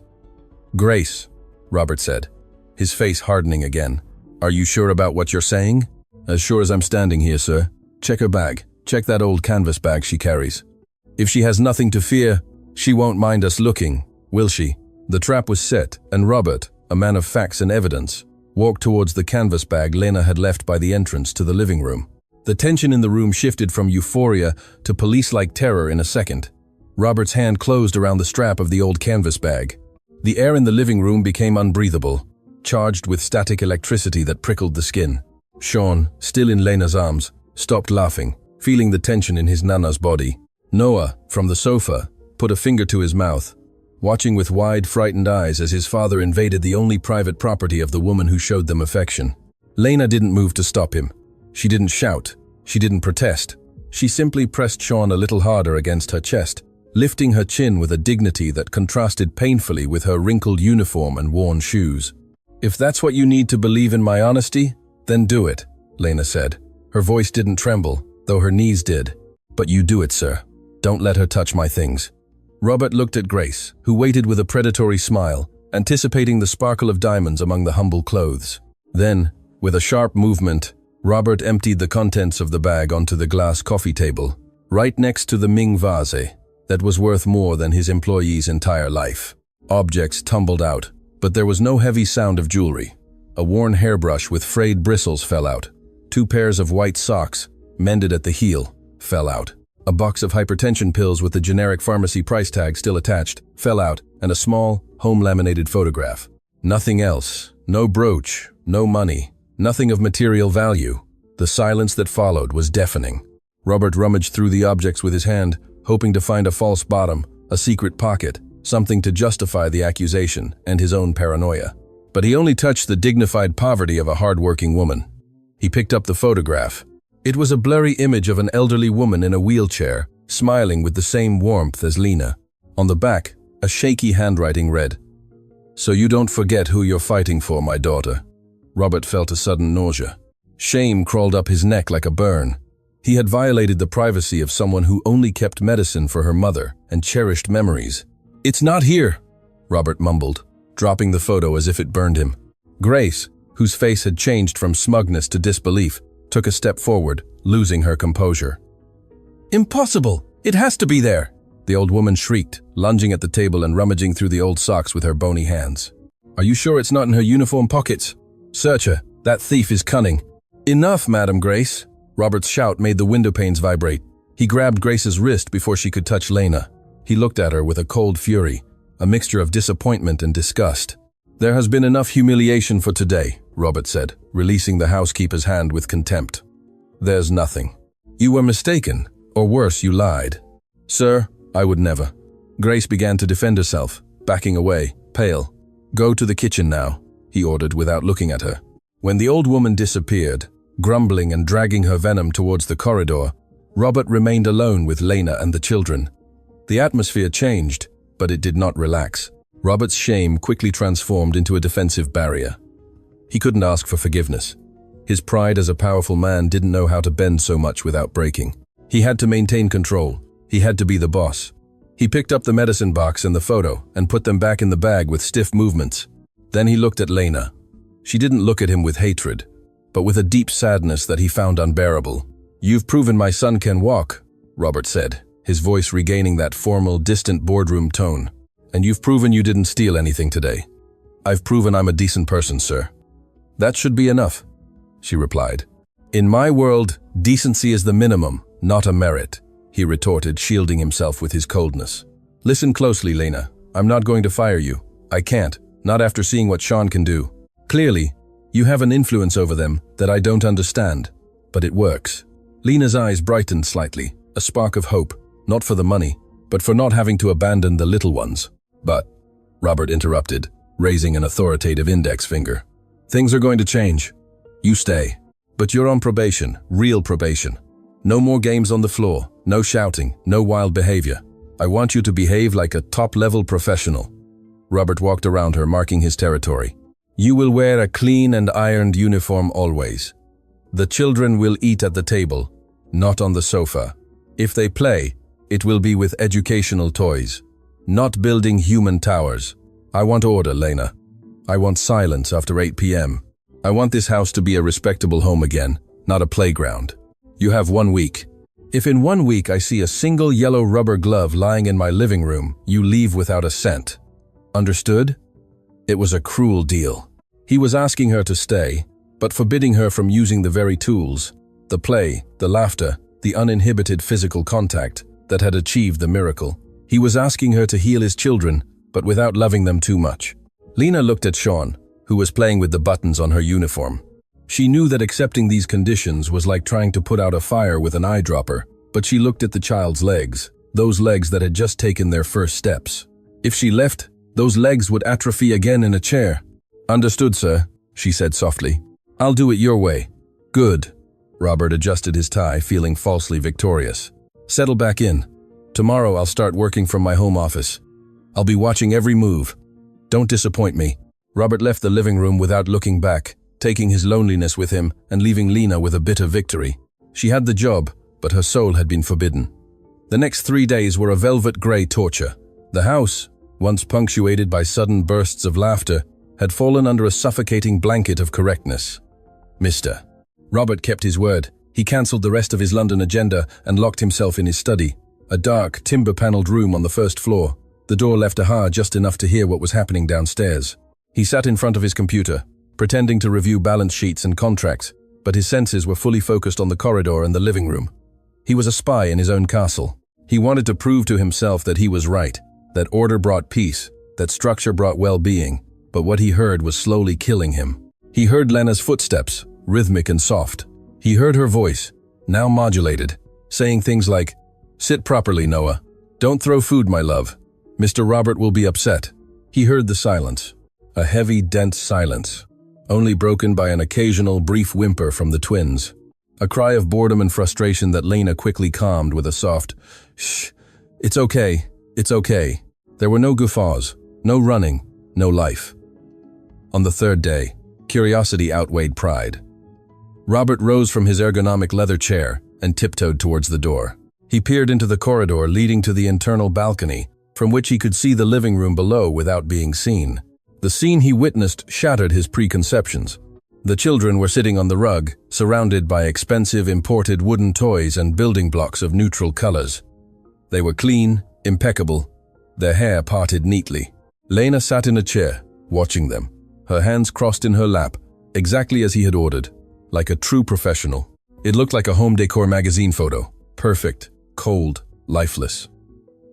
"Grace," Robert said, his face hardening again. "Are you sure about what you're saying?" "As sure as I'm standing here, sir. Check her bag. Check that old canvas bag she carries. If she has nothing to fear, she won't mind us looking, will she?" The trap was set, and Robert, a man of facts and evidence, walked towards the canvas bag Lena had left by the entrance to the living room. The tension in the room shifted from euphoria to police-like terror in a second. Robert's hand closed around the strap of the old canvas bag. The air in the living room became unbreathable, charged with static electricity that prickled the skin. Sean, still in Lena's arms, stopped laughing, feeling the tension in his nana's body. Noah, from the sofa, put a finger to his mouth, watching with wide, frightened eyes as his father invaded the only private property of the woman who showed them affection. Lena didn't move to stop him. She didn't shout. She didn't protest. She simply pressed Sean a little harder against her chest, lifting her chin with a dignity that contrasted painfully with her wrinkled uniform and worn shoes. "If that's what you need to believe in my honesty, Then do it, Lena said. Her voice didn't tremble, though her knees did. But you do it, sir. Don't let her touch my things. Robert looked at Grace, who waited with a predatory smile, anticipating the sparkle of diamonds among the humble clothes. Then, with a sharp movement, Robert emptied the contents of the bag onto the glass coffee table, right next to the Ming vase that was worth more than his employee's entire life. Objects tumbled out, but there was no heavy sound of jewelry. A worn hairbrush with frayed bristles fell out. 2 pairs of white socks, mended at the heel, fell out. A box of hypertension pills with the generic pharmacy price tag still attached fell out, and a small, home-laminated photograph. Nothing else. No brooch, no money, nothing of material value. The silence that followed was deafening. Robert rummaged through the objects with his hand, hoping to find a false bottom, a secret pocket, something to justify the accusation and his own paranoia. But he only touched the dignified poverty of a hard-working woman. He picked up the photograph. It was a blurry image of an elderly woman in a wheelchair, smiling with the same warmth as Lena. On the back, a shaky handwriting read, "So you don't forget who you're fighting for, my daughter." Robert felt a sudden nausea. Shame crawled up his neck like a burn. He had violated the privacy of someone who only kept medicine for her mother and cherished memories. "It's not here," Robert mumbled, dropping the photo as if it burned him. Grace, whose face had changed from smugness to disbelief, took a step forward, losing her composure. "Impossible! It has to be there!" The old woman shrieked, lunging at the table and rummaging through the old socks with her bony hands. "Are you sure it's not in her uniform pockets? Search her. That thief is cunning." "Enough, Madam Grace!" Robert's shout made the window panes vibrate. He grabbed Grace's wrist before she could touch Lena. He looked at her with a cold fury, a mixture of disappointment and disgust. "There has been enough humiliation for today," Robert said, releasing the housekeeper's hand with contempt. "There's nothing. You were mistaken, or worse, you lied." "Sir, I would never." Grace began to defend herself, backing away, pale. "Go to the kitchen now," he ordered without looking at her. When the old woman disappeared, grumbling and dragging her venom towards the corridor, Robert remained alone with Lena and the children. The atmosphere changed, but it did not relax. Robert's shame quickly transformed into a defensive barrier. He couldn't ask for forgiveness. His pride as a powerful man didn't know how to bend so much without breaking. He had to maintain control. He had to be the boss. He picked up the medicine box and the photo and put them back in the bag with stiff movements. Then he looked at Lena. She didn't look at him with hatred, but with a deep sadness that he found unbearable. "You've proven my son can walk," Robert said, his voice regaining that formal, distant boardroom tone. "And you've proven you didn't steal anything today." "I've proven I'm a decent person, sir." "That should be enough," she replied. "In my world, decency is the minimum, not a merit," he retorted, shielding himself with his coldness. "Listen closely, Lena. I'm not going to fire you. I can't, not after seeing what Sean can do. Clearly, you have an influence over them that I don't understand, but it works." Lena's eyes brightened slightly, a spark of hope, not for the money, but for not having to abandon the little ones. "But," Robert interrupted, raising an authoritative index finger, "things are going to change. You stay. But you're on probation, real probation. No more games on the floor, no shouting, no wild behavior. I want you to behave like a top-level professional." Robert walked around her, marking his territory. "You will wear a clean and ironed uniform always. The children will eat at the table, not on the sofa. If they play, it will be with educational toys, not building human towers. I want order, Lena. I want silence after 8 p.m. I want this house to be a respectable home again, not a playground. You have 1 week. If in 1 week I see a single yellow rubber glove lying in my living room, you leave without a cent. Understood?" It was a cruel deal. He was asking her to stay, but forbidding her from using the very tools, the play, the laughter, the uninhibited physical contact that had achieved the miracle. He was asking her to heal his children, but without loving them too much. Lena looked at Sean, who was playing with the buttons on her uniform. She knew that accepting these conditions was like trying to put out a fire with an eyedropper, but she looked at the child's legs, those legs that had just taken their first steps. If she left, those legs would atrophy again in a chair. "Understood, sir," she said softly. "I'll do it your way." "Good." Robert adjusted his tie, feeling falsely victorious. "Settle back in. Tomorrow I'll start working from my home office. I'll be watching every move. Don't disappoint me." Robert left the living room without looking back, taking his loneliness with him and leaving Lena with a bitter victory. She had the job, but her soul had been forbidden. The next 3 days were a velvet grey torture. The house, once punctuated by sudden bursts of laughter, had fallen under a suffocating blanket of correctness. Mr. Robert kept his word. He cancelled the rest of his London agenda and locked himself in his study, a dark, timber-panelled room on the first floor. The door left ajar just enough to hear what was happening downstairs. He sat in front of his computer, pretending to review balance sheets and contracts, but his senses were fully focused on the corridor and the living room. He was a spy in his own castle. He wanted to prove to himself that he was right, that order brought peace, that structure brought well-being, but what he heard was slowly killing him. He heard Lena's footsteps, rhythmic and soft. He heard her voice, now modulated, saying things like, "Sit properly, Noah. Don't throw food, my love. Mr. Robert will be upset." He heard the silence, a heavy, dense silence, only broken by an occasional brief whimper from the twins, a cry of boredom and frustration that Lena quickly calmed with a soft, "Shh, it's okay, it's okay." There were no guffaws, no running, no life. On the third day, curiosity outweighed pride. Robert rose from his ergonomic leather chair and tiptoed towards the door. He peered into the corridor leading to the internal balcony, from which he could see the living room below without being seen. The scene he witnessed shattered his preconceptions. The children were sitting on the rug, surrounded by expensive imported wooden toys and building blocks of neutral colors. They were clean, impeccable, their hair parted neatly. Lena sat in a chair, watching them, her hands crossed in her lap, exactly as he had ordered, like a true professional. It looked like a home decor magazine photo, perfect, cold, lifeless.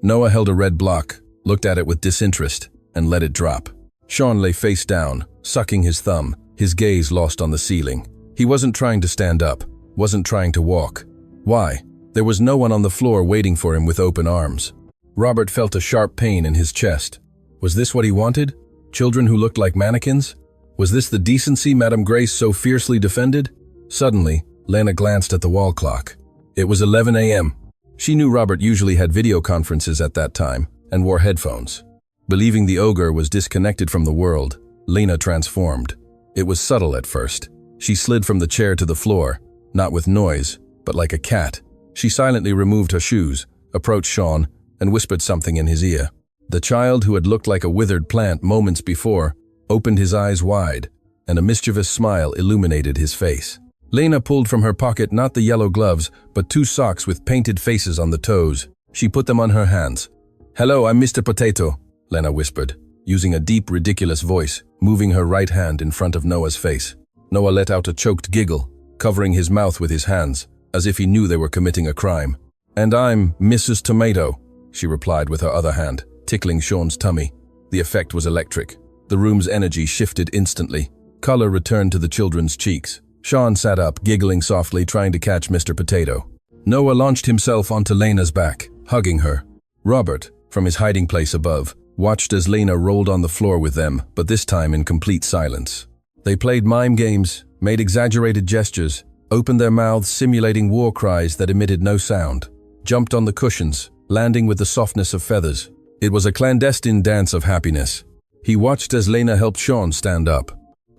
Noah held a red block, looked at it with disinterest, and let it drop. Sean lay face down, sucking his thumb, his gaze lost on the ceiling. He wasn't trying to stand up, wasn't trying to walk. Why? There was no one on the floor waiting for him with open arms. Robert felt a sharp pain in his chest. Was this what he wanted? Children who looked like mannequins? Was this the decency Madame Grace so fiercely defended? Suddenly, Lena glanced at the wall clock. It was 11 a.m. She knew Robert usually had video conferences at that time and wore headphones. Believing the ogre was disconnected from the world, Lena transformed. It was subtle at first. She slid from the chair to the floor, not with noise, but like a cat. She silently removed her shoes, approached Sean, and whispered something in his ear. The child, who had looked like a withered plant moments before, opened his eyes wide, and a mischievous smile illuminated his face. Lena pulled from her pocket not the yellow gloves, but 2 socks with painted faces on the toes. She put them on her hands. "Hello, I'm Mr. Potato," Lena whispered, using a deep, ridiculous voice, moving her right hand in front of Noah's face. Noah let out a choked giggle, covering his mouth with his hands, as if he knew they were committing a crime. "And I'm Mrs. Tomato," she replied with her other hand, tickling Sean's tummy. The effect was electric. The room's energy shifted instantly. Color returned to the children's cheeks. Sean sat up, giggling softly, trying to catch Mr. Potato. Noah launched himself onto Lena's back, hugging her. Robert, from his hiding place above, watched as Lena rolled on the floor with them, but this time in complete silence. They played mime games, made exaggerated gestures, opened their mouths simulating war cries that emitted no sound, jumped on the cushions, landing with the softness of feathers. It was a clandestine dance of happiness. He watched as Lena helped Sean stand up.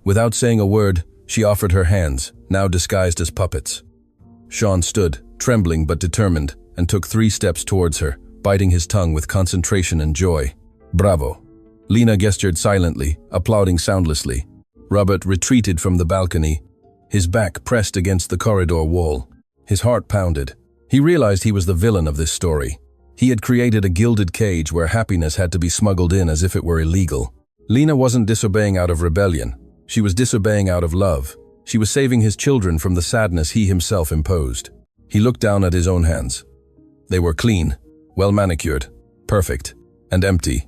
Without saying a word, she offered her hands, now disguised as puppets. Sean stood, trembling but determined, and took 3 steps towards her, biting his tongue with concentration and joy. "Bravo." Lena gestured silently, applauding soundlessly. Robert retreated from the balcony, his back pressed against the corridor wall. His heart pounded. He realized he was the villain of this story. He had created a gilded cage where happiness had to be smuggled in as if it were illegal. Lena wasn't disobeying out of rebellion. She was disobeying out of love. She was saving his children from the sadness he himself imposed. He looked down at his own hands. They were clean, well manicured, perfect, and empty.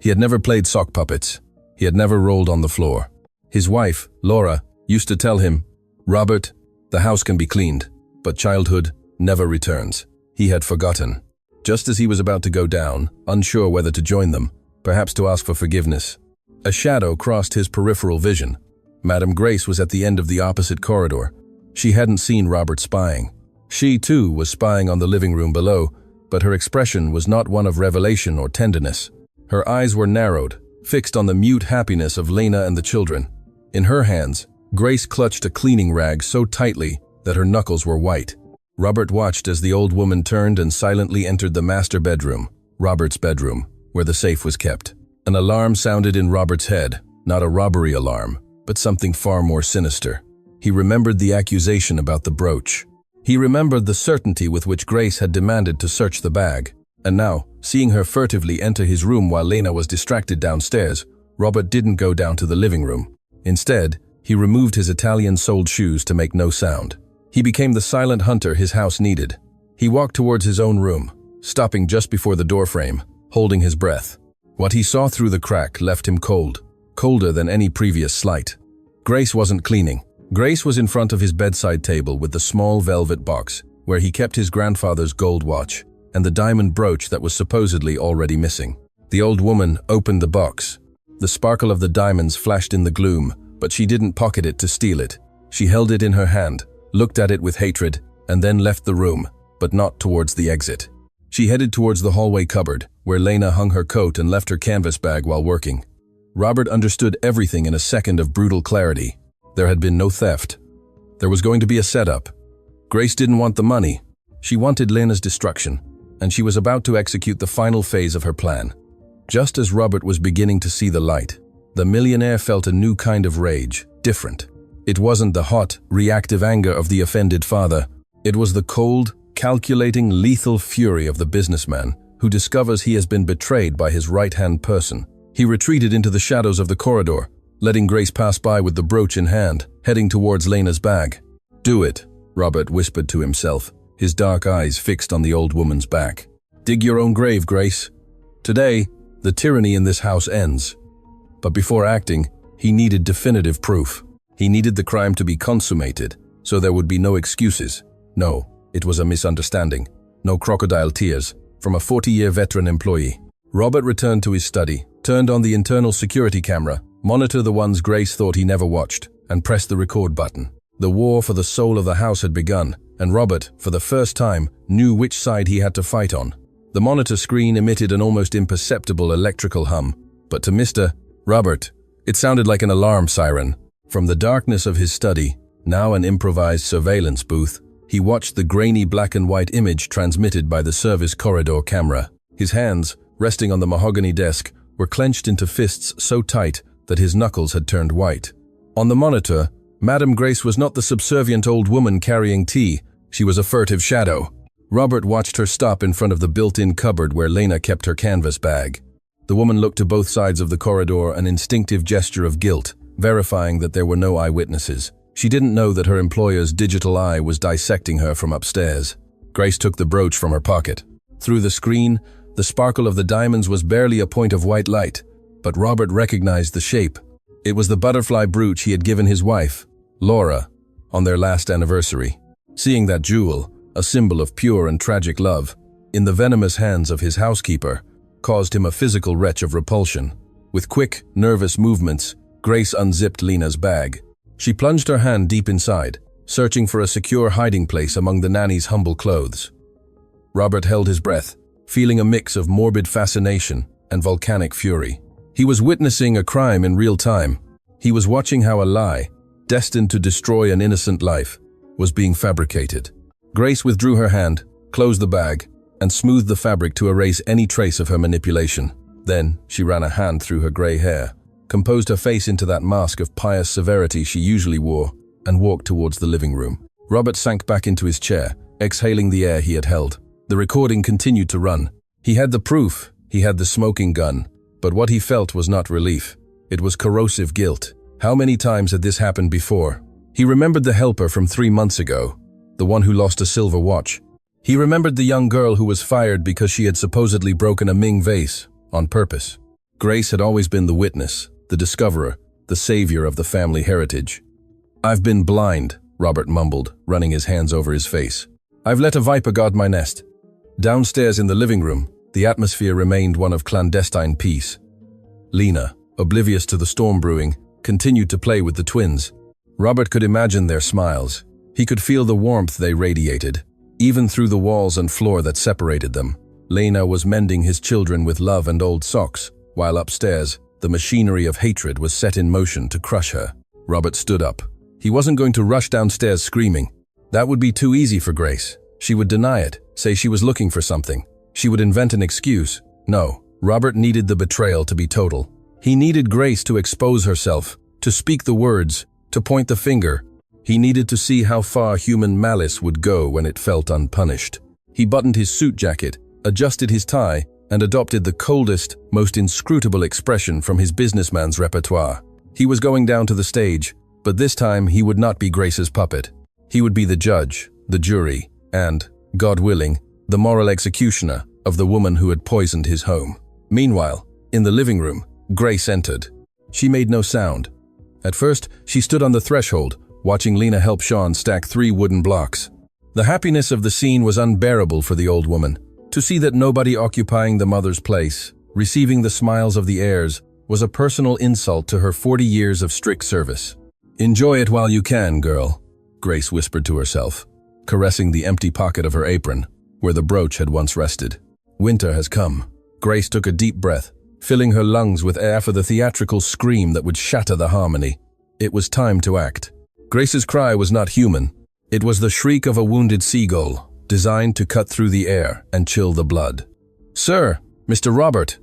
He had never played sock puppets. He had never rolled on the floor. His wife, Laura, used to tell him, "Robert, the house can be cleaned, but childhood never returns." He had forgotten. Just as he was about to go down, unsure whether to join them, perhaps to ask for forgiveness, a shadow crossed his peripheral vision. Madame Grace was at the end of the opposite corridor. She hadn't seen Robert spying. She, too, was spying on the living room below, but her expression was not one of revelation or tenderness. Her eyes were narrowed, fixed on the mute happiness of Lena and the children. In her hands, Grace clutched a cleaning rag so tightly that her knuckles were white. Robert watched as the old woman turned and silently entered the master bedroom, Robert's bedroom, where the safe was kept. An alarm sounded in Robert's head, not a robbery alarm, but something far more sinister. He remembered the accusation about the brooch. He remembered the certainty with which Grace had demanded to search the bag. And now, seeing her furtively enter his room while Lena was distracted downstairs, Robert didn't go down to the living room. Instead, he removed his Italian-soled shoes to make no sound. He became the silent hunter his house needed. He walked towards his own room, stopping just before the doorframe, holding his breath. What he saw through the crack left him cold, colder than any previous slight. Grace wasn't cleaning. Grace was in front of his bedside table with the small velvet box, where he kept his grandfather's gold watch, and the diamond brooch that was supposedly already missing. The old woman opened the box. The sparkle of the diamonds flashed in the gloom, but she didn't pocket it to steal it. She held it in her hand, looked at it with hatred, and then left the room, but not towards the exit. She headed towards the hallway cupboard, where Lena hung her coat and left her canvas bag while working. Robert understood everything in a second of brutal clarity. There had been no theft. There was going to be a setup. Grace didn't want the money. She wanted Lena's destruction, and she was about to execute the final phase of her plan. Just as Robert was beginning to see the light, the millionaire felt a new kind of rage, different. It wasn't the hot, reactive anger of the offended father. It was the cold, calculating, lethal fury of the businessman who discovers he has been betrayed by his right-hand person. He retreated into the shadows of the corridor, letting Grace pass by with the brooch in hand, heading towards Lena's bag. "Do it," Robert whispered to himself, his dark eyes fixed on the old woman's back. "Dig your own grave, Grace. Today, the tyranny in this house ends." But before acting, he needed definitive proof. He needed the crime to be consummated, so there would be no excuses. No, it was a misunderstanding. No crocodile tears, from a 40-year veteran employee. Robert returned to his study, turned on the internal security camera, monitored the ones Grace thought he never watched, and pressed the record button. The war for the soul of the house had begun, and Robert, for the first time, knew which side he had to fight on. The monitor screen emitted an almost imperceptible electrical hum, but to Mr. Robert, it sounded like an alarm siren. From the darkness of his study, now an improvised surveillance booth, he watched the grainy black and white image transmitted by the service corridor camera. His hands, resting on the mahogany desk, were clenched into fists so tight that his knuckles had turned white. On the monitor, Madame Grace was not the subservient old woman carrying tea. She was a furtive shadow. Robert watched her stop in front of the built-in cupboard where Lena kept her canvas bag. The woman looked to both sides of the corridor, an instinctive gesture of guilt, verifying that there were no eyewitnesses. She didn't know that her employer's digital eye was dissecting her from upstairs. Grace took the brooch from her pocket. Through the screen, the sparkle of the diamonds was barely a point of white light, but Robert recognized the shape. It was the butterfly brooch he had given his wife, Laura, on their last anniversary. Seeing that jewel, a symbol of pure and tragic love, in the venomous hands of his housekeeper, caused him a physical retch of repulsion. With quick, nervous movements, Grace unzipped Lena's bag. She plunged her hand deep inside, searching for a secure hiding place among the nanny's humble clothes. Robert held his breath, feeling a mix of morbid fascination and volcanic fury. He was witnessing a crime in real time. He was watching how a lie, destined to destroy an innocent life, was being fabricated. Grace withdrew her hand, closed the bag, and smoothed the fabric to erase any trace of her manipulation. Then she ran a hand through her gray hair, composed her face into that mask of pious severity she usually wore, and walked towards the living room. Robert sank back into his chair, exhaling the air he had held. The recording continued to run. He had the proof, he had the smoking gun, but what he felt was not relief. It was corrosive guilt. How many times had this happened before? He remembered the helper from 3 months ago, the one who lost a silver watch. He remembered the young girl who was fired because she had supposedly broken a Ming vase, on purpose. Grace had always been the witness, the discoverer, the savior of the family heritage. "I've been blind," Robert mumbled, running his hands over his face. "I've let a viper guard my nest." Downstairs in the living room, the atmosphere remained one of clandestine peace. Lena, oblivious to the storm brewing, continued to play with the twins. Robert could imagine their smiles. He could feel the warmth they radiated, even through the walls and floor that separated them. Lena was mending his children with love and old socks, while upstairs, the machinery of hatred was set in motion to crush her. Robert stood up, He wasn't going to rush downstairs screaming. That would be too easy for Grace. She would deny it, say she was looking for something. She would invent an excuse. No, Robert needed the betrayal to be total. He needed Grace to expose herself, to speak the words, to point the finger. He needed to see how far human malice would go when it felt unpunished. He buttoned his suit jacket, adjusted his tie, and adopted the coldest, most inscrutable expression from his businessman's repertoire. He was going down to the stage, but this time he would not be Grace's puppet. He would be the judge, the jury, and, God willing, the moral executioner of the woman who had poisoned his home. Meanwhile, in the living room, Grace entered. She made no sound. At first, she stood on the threshold, watching Lena help Sean stack 3 wooden blocks. The happiness of the scene was unbearable for the old woman. To see that nobody occupying the mother's place, receiving the smiles of the heirs, was a personal insult to her 40 years of strict service. "Enjoy it while you can, girl," Grace whispered to herself, caressing the empty pocket of her apron, where the brooch had once rested. Winter has come. Grace took a deep breath, filling her lungs with air for the theatrical scream that would shatter the harmony. It was time to act. Grace's cry was not human. It was the shriek of a wounded seagull, designed to cut through the air and chill the blood. "Sir, Mr. Robert."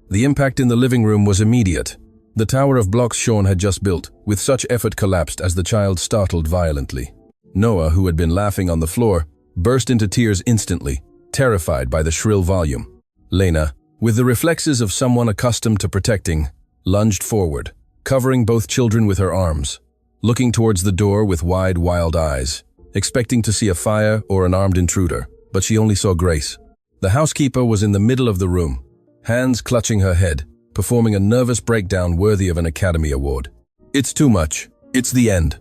The impact in the living room was immediate. The tower of blocks Sean had just built, with such effort collapsed as the child startled violently. Noah, who had been laughing on the floor, burst into tears instantly, terrified by the shrill volume. Lena, with the reflexes of someone accustomed to protecting, lunged forward, covering both children with her arms, looking towards the door with wide, wild eyes, expecting to see a fire or an armed intruder, but she only saw Grace. The housekeeper was in the middle of the room, hands clutching her head, performing a nervous breakdown worthy of an Academy Award. "It's too much. It's the end,"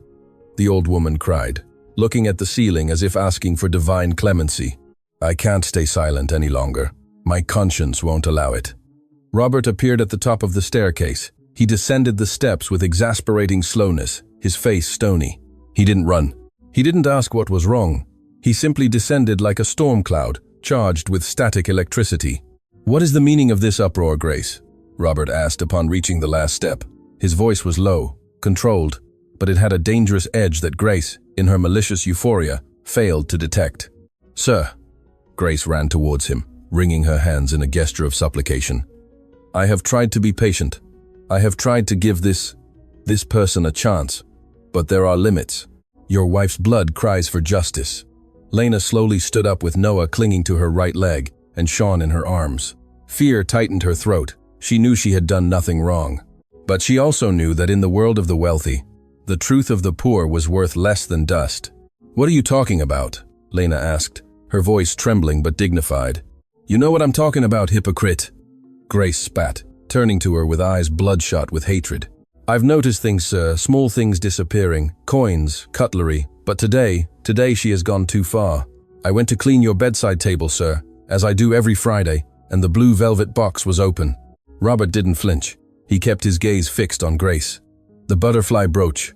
the old woman cried, looking at the ceiling as if asking for divine clemency. "I can't stay silent any longer. My conscience won't allow it." Robert appeared at the top of the staircase. He descended the steps with exasperating slowness, his face stony. He didn't run. He didn't ask what was wrong. He simply descended like a storm cloud, charged with static electricity. "What is the meaning of this uproar, Grace?" Robert asked upon reaching the last step. His voice was low, controlled, but it had a dangerous edge that Grace, in her malicious euphoria, failed to detect. "Sir." Grace ran towards him, wringing her hands in a gesture of supplication. "I have tried to be patient. I have tried to give this person a chance, but there are limits. Your wife's blood cries for justice." Lena slowly stood up with Noah clinging to her right leg and Sean in her arms. Fear tightened her throat. She knew she had done nothing wrong. But she also knew that in the world of the wealthy, the truth of the poor was worth less than dust. "What are you talking about?" Lena asked, her voice trembling but dignified. "You know what I'm talking about, hypocrite." Grace spat, turning to her with eyes bloodshot with hatred. "I've noticed things, sir, small things disappearing, coins, cutlery, but today she has gone too far. I went to clean your bedside table, sir, as I do every Friday, and the blue velvet box was open." Robert didn't flinch. He kept his gaze fixed on Grace. "The butterfly brooch,"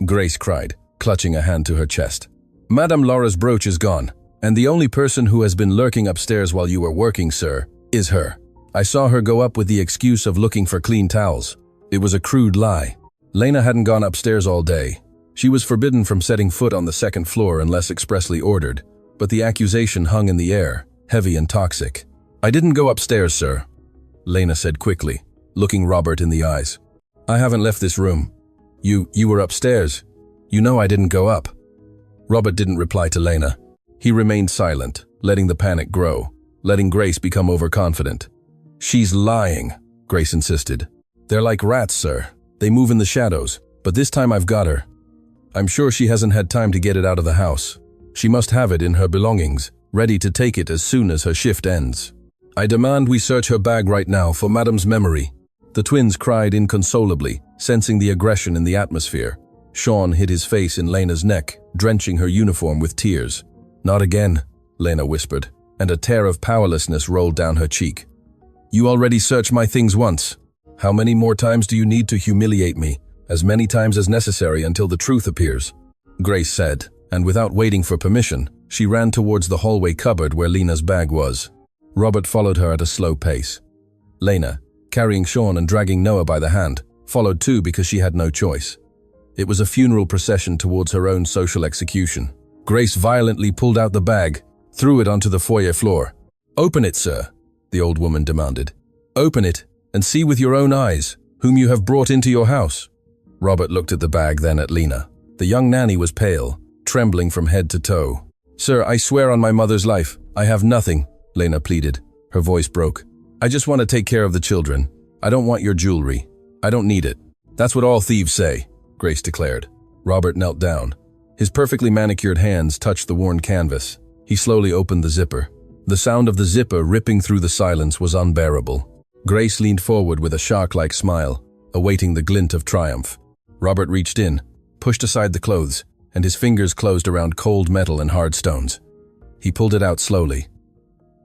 Grace cried, clutching a hand to her chest. "Madame Laura's brooch is gone, and the only person who has been lurking upstairs while you were working, sir, is her. I saw her go up with the excuse of looking for clean towels. It was a crude lie. Lena hadn't gone upstairs all day. She was forbidden from setting foot on the second floor unless expressly ordered, but the accusation hung in the air, heavy and toxic. "I didn't go upstairs, sir," Lena said quickly, looking Robert in the eyes. "I haven't left this room. You were upstairs. You know I didn't go up." Robert didn't reply to Lena. He remained silent, letting the panic grow, letting Grace become overconfident. "She's lying," Grace insisted. "They're like rats, sir. They move in the shadows, but this time I've got her. I'm sure she hasn't had time to get it out of the house. She must have it in her belongings, ready to take it as soon as her shift ends. I demand we search her bag right now for Madame's memory." The twins cried inconsolably, sensing the aggression in the atmosphere. Sean hid his face in Lena's neck, drenching her uniform with tears. "Not again," Lena whispered, and a tear of powerlessness rolled down her cheek. "You already searched my things once. How many more times do you need to humiliate me? As many times as necessary until the truth appears," Grace said, and without waiting for permission, she ran towards the hallway cupboard where Lena's bag was. Robert followed her at a slow pace. Lena, carrying Sean and dragging Noah by the hand, followed too because she had no choice. It was a funeral procession towards her own social execution. Grace violently pulled out the bag, threw it onto the foyer floor. "Open it, sir," the old woman demanded. "Open it and see with your own eyes whom you have brought into your house." Robert looked at the bag, then at Lena. The young nanny was pale, trembling from head to toe. "Sir, I swear on my mother's life, I have nothing," Lena pleaded. Her voice broke. "I just want to take care of the children. I don't want your jewelry. I don't need it." "That's what all thieves say," Grace declared. Robert knelt down. His perfectly manicured hands touched the worn canvas. He slowly opened the zipper. The sound of the zipper ripping through the silence was unbearable. Grace leaned forward with a shark-like smile, awaiting the glint of triumph. Robert reached in, pushed aside the clothes, and his fingers closed around cold metal and hard stones. He pulled it out slowly.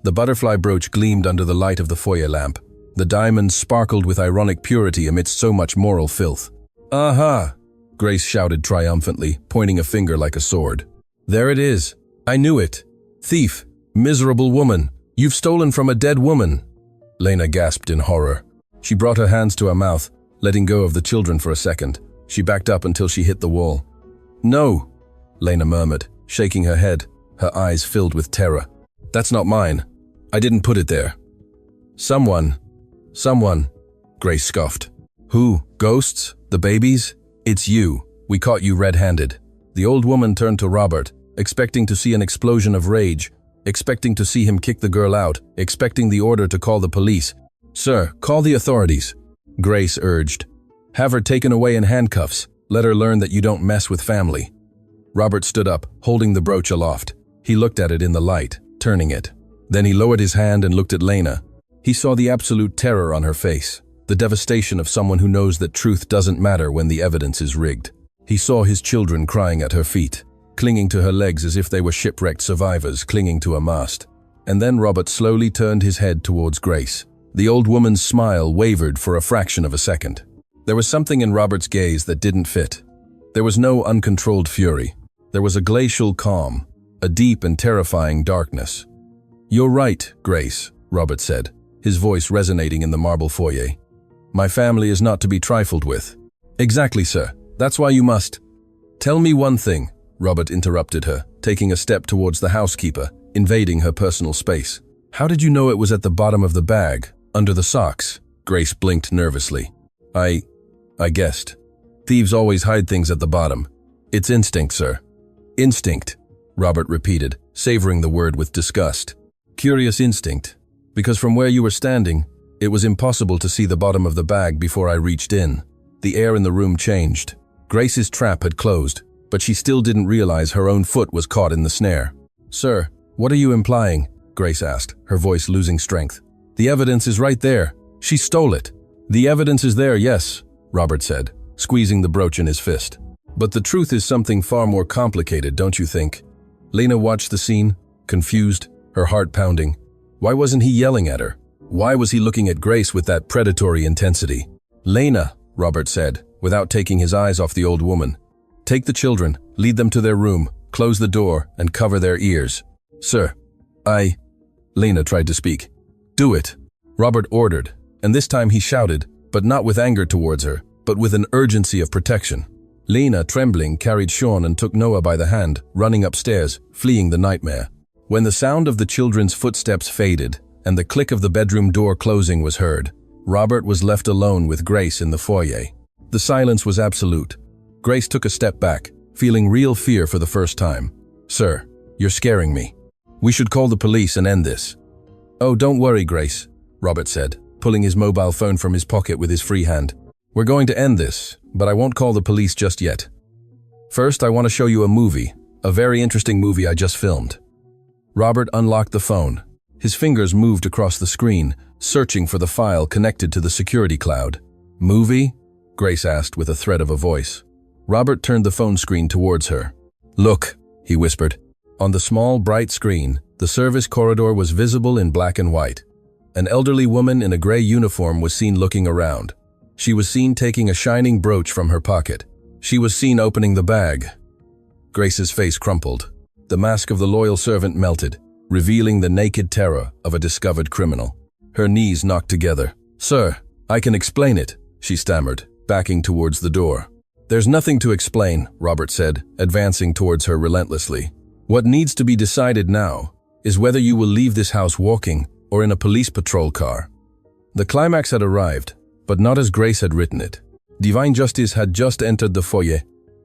The butterfly brooch gleamed under the light of the foyer lamp. The diamonds sparkled with ironic purity amidst so much moral filth. "Aha!" Grace shouted triumphantly, pointing a finger like a sword. "There it is. I knew it. Thief, miserable woman, you've stolen from a dead woman." Lena gasped in horror. She brought her hands to her mouth, letting go of the children for a second. She backed up until she hit the wall. "No," Lena murmured, shaking her head, her eyes filled with terror. "That's not mine. I didn't put it there." Someone, Grace scoffed. "Who? Ghosts? The babies? It's you. We caught you red-handed." The old woman turned to Robert, expecting to see an explosion of rage, expecting to see him kick the girl out, expecting the order to call the police. "Sir, call the authorities," Grace urged. "Have her taken away in handcuffs. Let her learn that you don't mess with family." Robert stood up, holding the brooch aloft. He looked at it in the light, turning it. Then he lowered his hand and looked at Lena. He saw the absolute terror on her face, the devastation of someone who knows that truth doesn't matter when the evidence is rigged. He saw his children crying at her feet, clinging to her legs as if they were shipwrecked survivors clinging to a mast. And then Robert slowly turned his head towards Grace. The old woman's smile wavered for a fraction of a second. There was something in Robert's gaze that didn't fit. There was no uncontrolled fury. There was a glacial calm, a deep and terrifying darkness. "You're right, Grace," Robert said, his voice resonating in the marble foyer. "My family is not to be trifled with." "Exactly, sir. That's why you must." "Tell me one thing," Robert interrupted her, taking a step towards the housekeeper, invading her personal space. "How did you know it was at the bottom of the bag, under the socks?" Grace blinked nervously. I guessed. Thieves always hide things at the bottom. It's instinct, sir." "Instinct," Robert repeated, savoring the word with disgust. "Curious instinct, because from where you were standing, it was impossible to see the bottom of the bag before I reached in." The air in the room changed. Grace's trap had closed, but she still didn't realize her own foot was caught in the snare. "Sir, what are you implying?" Grace asked, her voice losing strength. "The evidence is right there. She stole it." "The evidence is there, yes," Robert said, squeezing the brooch in his fist. "But the truth is something far more complicated, don't you think?" Lena watched the scene, confused, her heart pounding. Why wasn't he yelling at her? Why was he looking at Grace with that predatory intensity? "Lena," Robert said, without taking his eyes off the old woman. "Take the children, lead them to their room, close the door, and cover their ears." "Sir, Lena tried to speak. "Do it," Robert ordered, and this time he shouted, but not with anger towards her, but with an urgency of protection. Lena, trembling, carried Sean and took Noah by the hand, running upstairs, fleeing the nightmare. When the sound of the children's footsteps faded and the click of the bedroom door closing was heard, Robert was left alone with Grace in the foyer. The silence was absolute. Grace took a step back, feeling real fear for the first time. "Sir, you're scaring me. We should call the police and end this." "Oh, don't worry, Grace," Robert said, pulling his mobile phone from his pocket with his free hand. "We're going to end this, but I won't call the police just yet. First, I want to show you a movie, a very interesting movie I just filmed." Robert unlocked the phone. His fingers moved across the screen, searching for the file connected to the security cloud. "Movie?" Grace asked with a threat of a voice. Robert turned the phone screen towards her. "Look," he whispered. On the small, bright screen, the service corridor was visible in black and white. An elderly woman in a gray uniform was seen looking around. She was seen taking a shining brooch from her pocket. She was seen opening the bag. Grace's face crumpled. The mask of the loyal servant melted, revealing the naked terror of a discovered criminal. Her knees knocked together. "Sir, I can explain it," she stammered, backing towards the door. There's nothing to explain, Robert said, advancing towards her relentlessly. What needs to be decided now is whether you will leave this house walking or in a police patrol car. The climax had arrived, but not as Grace had written it. Divine Justice had just entered the foyer,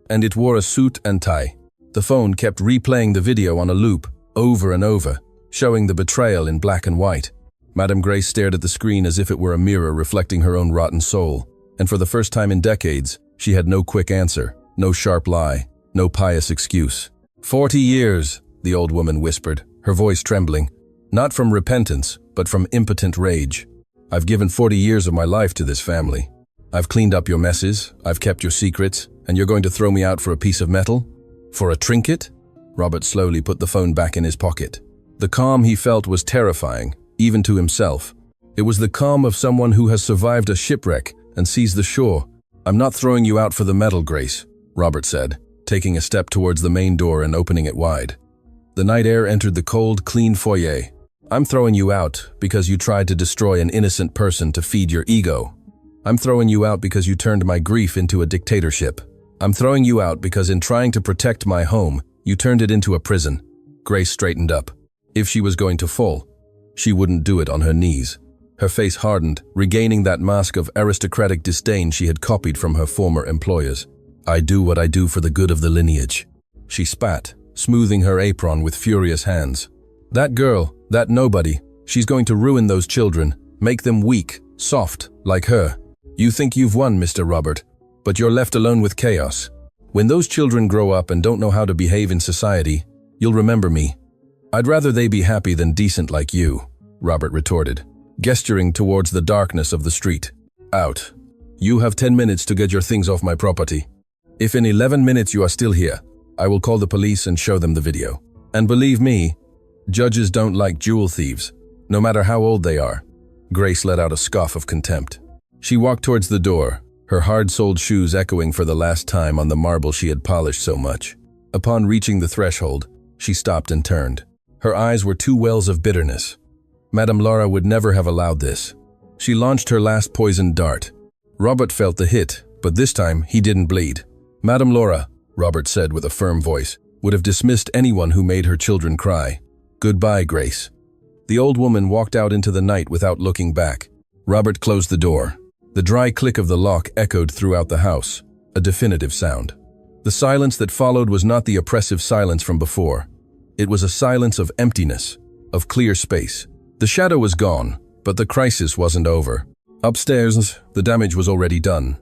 and it wore a suit and tie. The phone kept replaying the video on a loop, over and over, showing the betrayal in black and white. Madame Grace stared at the screen as if it were a mirror reflecting her own rotten soul, and for the first time in decades, she had no quick answer, no sharp lie, no pious excuse. 40 years, the old woman whispered, her voice trembling, not from repentance, but from impotent rage. I've given 40 years of my life to this family. I've cleaned up your messes, I've kept your secrets, and you're going to throw me out for a piece of metal? For a trinket? Robert slowly put the phone back in his pocket. The calm he felt was terrifying, even to himself. It was the calm of someone who has survived a shipwreck and sees the shore. I'm not throwing you out for the metal, Grace, Robert said, taking a step towards the main door and opening it wide. The night air entered the cold, clean foyer. I'm throwing you out because you tried to destroy an innocent person to feed your ego. I'm throwing you out because you turned my grief into a dictatorship. I'm throwing you out because in trying to protect my home, you turned it into a prison. Grace straightened up. If she was going to fall, she wouldn't do it on her knees. Her face hardened, regaining that mask of aristocratic disdain she had copied from her former employers. I do what I do for the good of the lineage. She spat, smoothing her apron with furious hands. That girl, that nobody, she's going to ruin those children, make them weak, soft, like her. You think you've won, Mr. Robert, but you're left alone with chaos. When those children grow up and don't know how to behave in society, you'll remember me. I'd rather they be happy than decent like you, Robert retorted, gesturing towards the darkness of the street. Out. You have 10 minutes to get your things off my property. If in 11 minutes you are still here, I will call the police and show them the video. And believe me, judges don't like jewel thieves, no matter how old they are. Grace let out a scoff of contempt. She walked towards the door, her hard-soled shoes echoing for the last time on the marble she had polished so much. Upon reaching the threshold, she stopped and turned. Her eyes were two wells of bitterness. Madame Laura would never have allowed this. She launched her last poisoned dart. Robert felt the hit, but this time he didn't bleed. Madame Laura, Robert said with a firm voice, would have dismissed anyone who made her children cry. Goodbye, Grace. The old woman walked out into the night without looking back. Robert closed the door. The dry click of the lock echoed throughout the house, a definitive sound. The silence that followed was not the oppressive silence from before. It was a silence of emptiness, of clear space. The shadow was gone, but the crisis wasn't over. Upstairs, the damage was already done.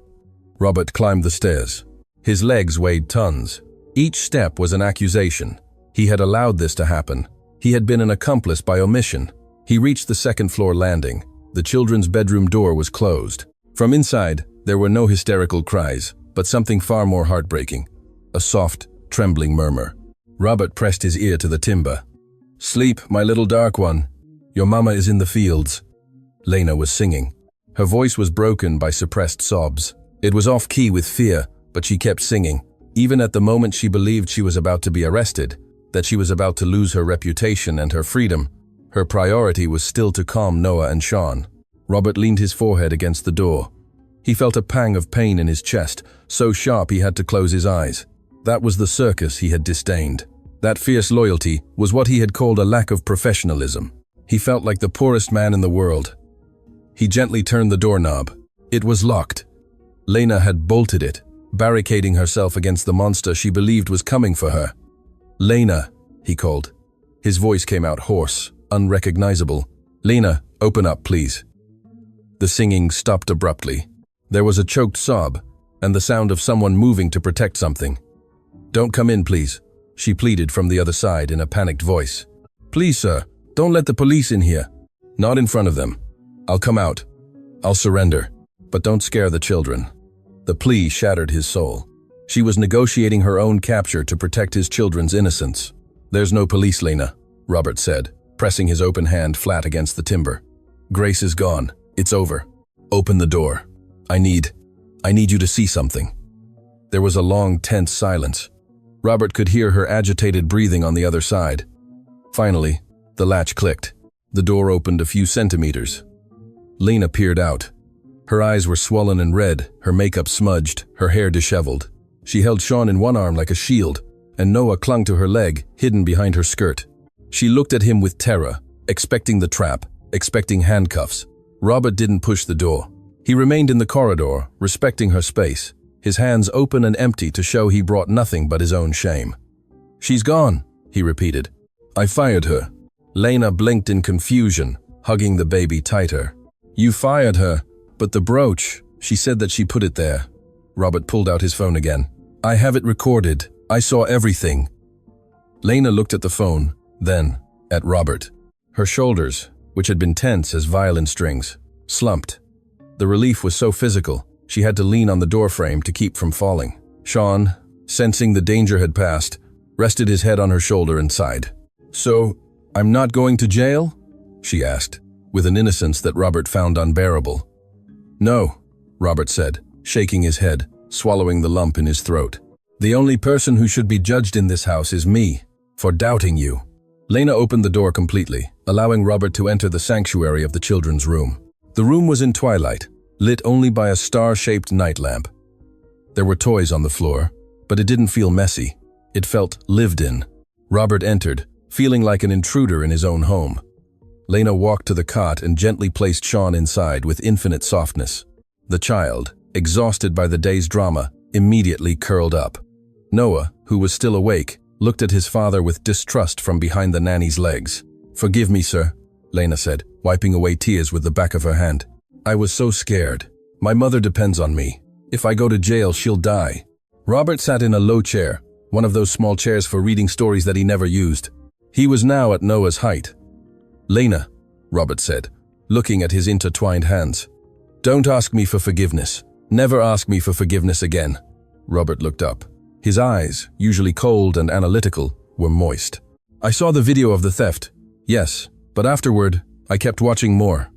Robert climbed the stairs. His legs weighed tons. Each step was an accusation. He had allowed this to happen. He had been an accomplice by omission. He reached the second-floor landing. The children's bedroom door was closed. From inside, there were no hysterical cries, but something far more heartbreaking. A soft, trembling murmur. Robert pressed his ear to the timber. Sleep, my little dark one. Your mama is in the fields. Lena was singing. Her voice was broken by suppressed sobs. It was off-key with fear, but she kept singing. Even at the moment she believed she was about to be arrested, that she was about to lose her reputation and her freedom, her priority was still to calm Noah and Sean. Robert leaned his forehead against the door. He felt a pang of pain in his chest, so sharp he had to close his eyes. That was the circus he had disdained. That fierce loyalty was what he had called a lack of professionalism. He felt like the poorest man in the world. He gently turned the doorknob. It was locked. Lena had bolted it, barricading herself against the monster she believed was coming for her. Lena, he called. His voice came out hoarse, unrecognizable. Lena, open up, please. The singing stopped abruptly. There was a choked sob, and the sound of someone moving to protect something. Don't come in, please, she pleaded from the other side in a panicked voice. Please, sir, don't let the police in here. Not in front of them. I'll come out. I'll surrender. But don't scare the children. The plea shattered his soul. She was negotiating her own capture to protect his children's innocence. There's no police, Lena, Robert said, pressing his open hand flat against the timber. Grace is gone. It's over. Open the door. I need you to see something. There was a long, tense silence. Robert could hear her agitated breathing on the other side. Finally, the latch clicked. The door opened a few centimeters. Lena peered out. Her eyes were swollen and red, her makeup smudged, her hair disheveled. She held Sean in one arm like a shield, and Noah clung to her leg, hidden behind her skirt. She looked at him with terror, expecting the trap, expecting handcuffs. Robert didn't push the door. He remained in the corridor, respecting her space, his hands open and empty to show he brought nothing but his own shame. "She's gone," he repeated. "I fired her." Lena blinked in confusion, hugging the baby tighter. "You fired her, but the brooch, she said that she put it there." Robert pulled out his phone again. "I have it recorded. I saw everything." Lena looked at the phone, then at Robert. Her shoulders, which had been tense as violin strings, slumped. The relief was so physical, she had to lean on the doorframe to keep from falling. Sean, sensing the danger had passed, rested his head on her shoulder and sighed. "So, I'm not going to jail?" she asked, with an innocence that Robert found unbearable. "No," Robert said, shaking his head, swallowing the lump in his throat. "The only person who should be judged in this house is me, for doubting you." Lena opened the door completely, allowing Robert to enter the sanctuary of the children's room. The room was in twilight, lit only by a star-shaped night lamp. There were toys on the floor, but it didn't feel messy. It felt lived in. Robert entered, feeling like an intruder in his own home. Lena walked to the cot and gently placed Sean inside with infinite softness. The child, exhausted by the day's drama, immediately curled up. Noah, who was still awake, looked at his father with distrust from behind the nanny's legs. "Forgive me, sir," Lena said, wiping away tears with the back of her hand. "I was so scared. My mother depends on me. If I go to jail, she'll die." Robert sat in a low chair, one of those small chairs for reading stories that he never used. He was now at Noah's height. "Lena," Robert said, looking at his intertwined hands. "Don't ask me for forgiveness. Never ask me for forgiveness again." Robert looked up. His eyes, usually cold and analytical, were moist. "I saw the video of the theft. Yes, but afterward, I kept watching more."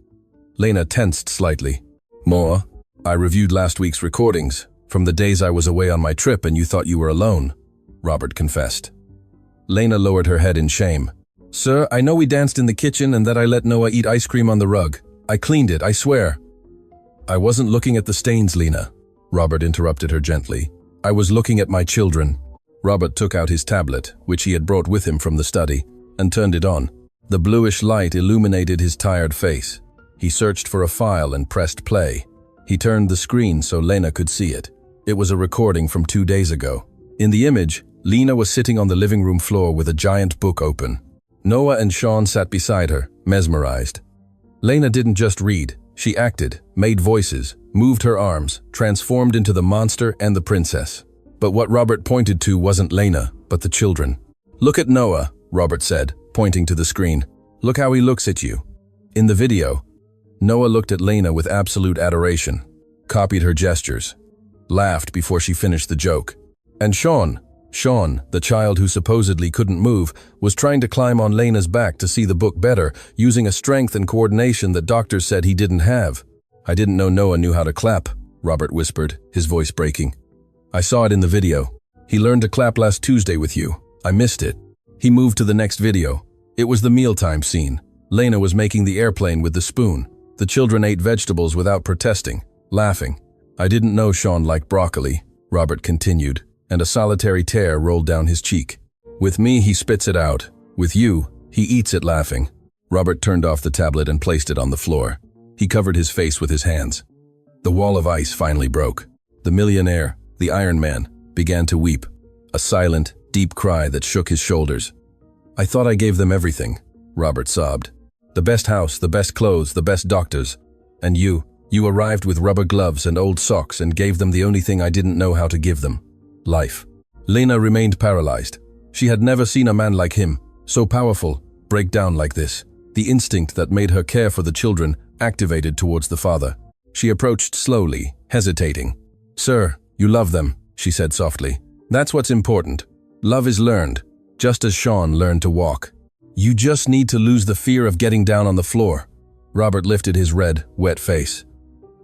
Lena tensed slightly. "More? I reviewed last week's recordings, from the days I was away on my trip and you thought you were alone," Robert confessed. Lena lowered her head in shame. "Sir, I know we danced in the kitchen and that I let Noah eat ice cream on the rug. I cleaned it, I swear." "I wasn't looking at the stains, Lena," Robert interrupted her gently. "I was looking at my children." Robert took out his tablet, which he had brought with him from the study, and turned it on. The bluish light illuminated his tired face. He searched for a file and pressed play. He turned the screen so Lena could see it. It was a recording from 2 days ago. In the image, Lena was sitting on the living room floor with a giant book open. Noah and Sean sat beside her, mesmerized. Lena didn't just read. She acted, made voices, moved her arms, transformed into the monster and the princess. But what Robert pointed to wasn't Lena, but the children. "Look at Noah," Robert said, pointing to the screen. "Look how he looks at you." In the video, Noah looked at Lena with absolute adoration, copied her gestures, laughed before she finished the joke. And Sean, the child who supposedly couldn't move, was trying to climb on Lena's back to see the book better, using a strength and coordination that doctors said he didn't have. "I didn't know Noah knew how to clap," Robert whispered, his voice breaking. "I saw it in the video. He learned to clap last Tuesday with you. I missed it." He moved to the next video. It was the mealtime scene. Lena was making the airplane with the spoon. The children ate vegetables without protesting, laughing. "I didn't know Sean liked broccoli," Robert continued, and a solitary tear rolled down his cheek. "With me, he spits it out. With you, he eats it laughing." Robert turned off the tablet and placed it on the floor. He covered his face with his hands. The wall of ice finally broke. The millionaire, the Iron Man, began to weep, a silent, deep cry that shook his shoulders. "I thought I gave them everything," Robert sobbed. "The best house, the best clothes, the best doctors. And you arrived with rubber gloves and old socks and gave them the only thing I didn't know how to give them. Life." Lena remained paralyzed. She had never seen a man like him, so powerful, break down like this. The instinct that made her care for the children activated towards the father. She approached slowly, hesitating. "Sir, you love them," she said softly. "That's what's important. Love is learned, just as Sean learned to walk. You just need to lose the fear of getting down on the floor." Robert lifted his red, wet face.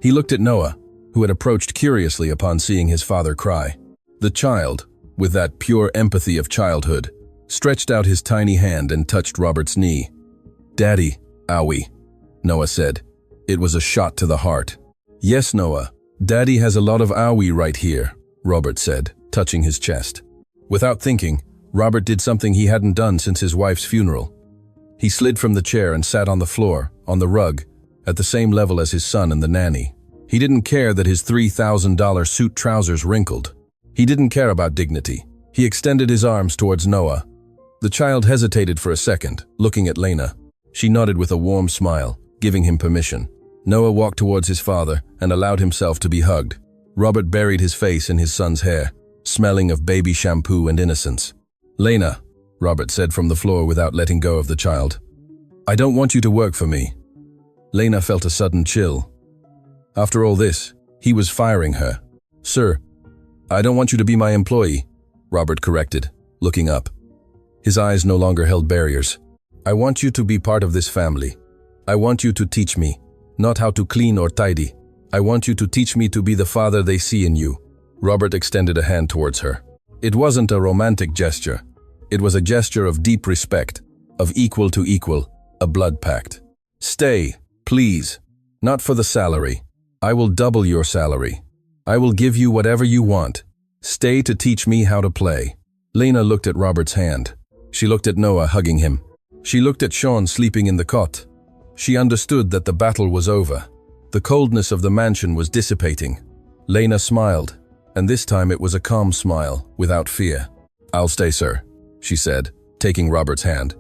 He looked at Noah, who had approached curiously upon seeing his father cry. The child, with that pure empathy of childhood, stretched out his tiny hand and touched Robert's knee. "Daddy, owie," Noah said. It was a shot to the heart. Yes, Noah. Daddy has a lot of owie right here, Robert said, touching his chest. Without thinking, Robert did something he hadn't done since his wife's funeral. He slid from the chair and sat on the floor, on the rug, at the same level as his son and the nanny. He didn't care that his $3,000 suit trousers wrinkled. He didn't care about dignity. He extended his arms towards Noah. The child hesitated for a second, looking at Lena. She nodded with a warm smile, giving him permission. Noah walked towards his father and allowed himself to be hugged. Robert buried his face in his son's hair, smelling of baby shampoo and innocence. Lena, Robert said from the floor without letting go of the child. I don't want you to work for me. Lena felt a sudden chill. After all this, he was firing her. Sir, I don't want you to be my employee, Robert corrected, looking up. His eyes no longer held barriers. I want you to be part of this family. I want you to teach me, not how to clean or tidy. I want you to teach me to be the father they see in you. Robert extended a hand towards her. It wasn't a romantic gesture. It was a gesture of deep respect, of equal to equal, a blood pact. Stay, please. Not for the salary. I will double your salary. I will give you whatever you want. Stay to teach me how to play. Lena looked at Robert's hand. She looked at Noah hugging him. She looked at Sean sleeping in the cot. She understood that the battle was over. The coldness of the mansion was dissipating. Lena smiled, and this time it was a calm smile, without fear. I'll stay, sir, she said, taking Robert's hand.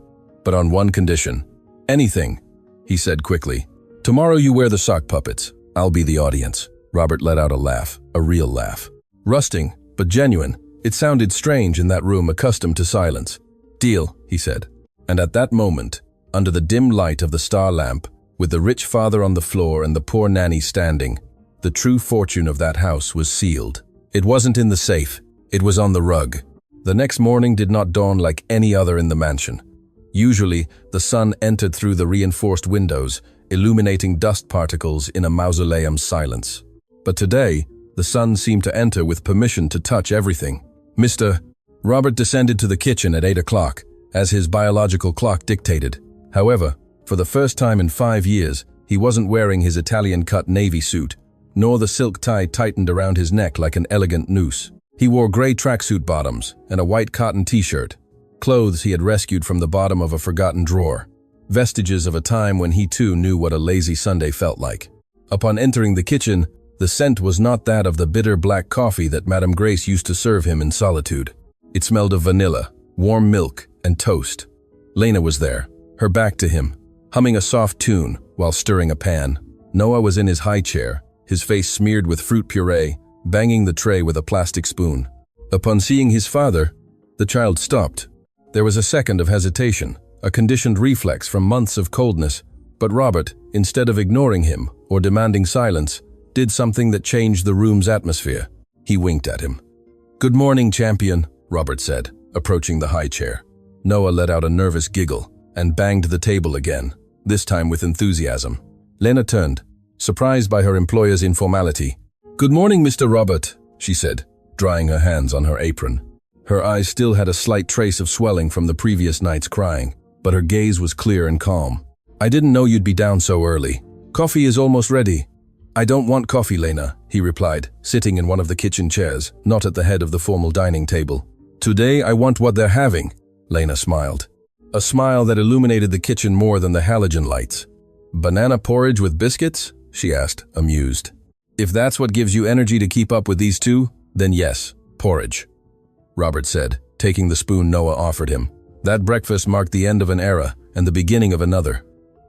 But on one condition. Anything, he said quickly. Tomorrow you wear the sock puppets. I'll be the audience. Robert let out a laugh, a real laugh. Rusting, but genuine. It sounded strange in that room accustomed to silence. Deal, he said. And at that moment, under the dim light of the star lamp, with the rich father on the floor and the poor nanny standing, the true fortune of that house was sealed. It wasn't in the safe, it was on the rug. The next morning did not dawn like any other in the mansion. Usually, the sun entered through the reinforced windows, illuminating dust particles in a mausoleum's silence. But today, the sun seemed to enter with permission to touch everything. Robert descended to the kitchen at 8 o'clock, as his biological clock dictated. However, for the first time in 5 years, he wasn't wearing his Italian-cut navy suit, nor the silk tie tightened around his neck like an elegant noose. He wore gray tracksuit bottoms and a white cotton t-shirt, clothes he had rescued from the bottom of a forgotten drawer, vestiges of a time when he too knew what a lazy Sunday felt like. Upon entering the kitchen, the scent was not that of the bitter black coffee that Madame Grace used to serve him in solitude. It smelled of vanilla, warm milk, and toast. Lena was there, her back to him, humming a soft tune while stirring a pan. Noah was in his high chair, his face smeared with fruit puree, banging the tray with a plastic spoon. Upon seeing his father, the child stopped. There was a second of hesitation, a conditioned reflex from months of coldness, but Robert, instead of ignoring him or demanding silence, did something that changed the room's atmosphere. He winked at him. "Good morning, champion," Robert said, approaching the high chair. Noah let out a nervous giggle and banged the table again, this time with enthusiasm. Lena turned, surprised by her employer's informality. "Good morning, Mr. Robert," she said, drying her hands on her apron. Her eyes still had a slight trace of swelling from the previous night's crying, but her gaze was clear and calm. "I didn't know you'd be down so early. Coffee is almost ready." "I don't want coffee, Lena," he replied, sitting in one of the kitchen chairs, not at the head of the formal dining table. "Today I want what they're having," Lena smiled. A smile that illuminated the kitchen more than the halogen lights. "Banana porridge with biscuits?" she asked, amused. "If that's what gives you energy to keep up with these two, then yes, porridge," Robert said, taking the spoon Noah offered him. That breakfast marked the end of an era and the beginning of another.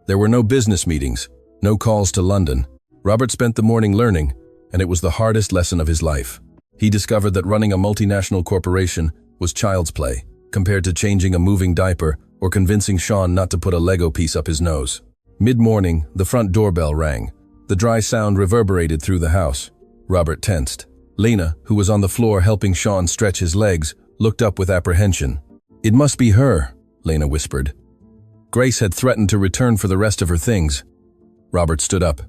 There were no business meetings, no calls to London. Robert spent the morning learning, and it was the hardest lesson of his life. He discovered that running a multinational corporation was child's play, compared to changing a moving diaper or convincing Sean not to put a Lego piece up his nose. Mid-morning, the front doorbell rang. The dry sound reverberated through the house. Robert tensed. Lena, who was on the floor helping Sean stretch his legs, looked up with apprehension. "It must be her," Lena whispered. Grace had threatened to return for the rest of her things. Robert stood up.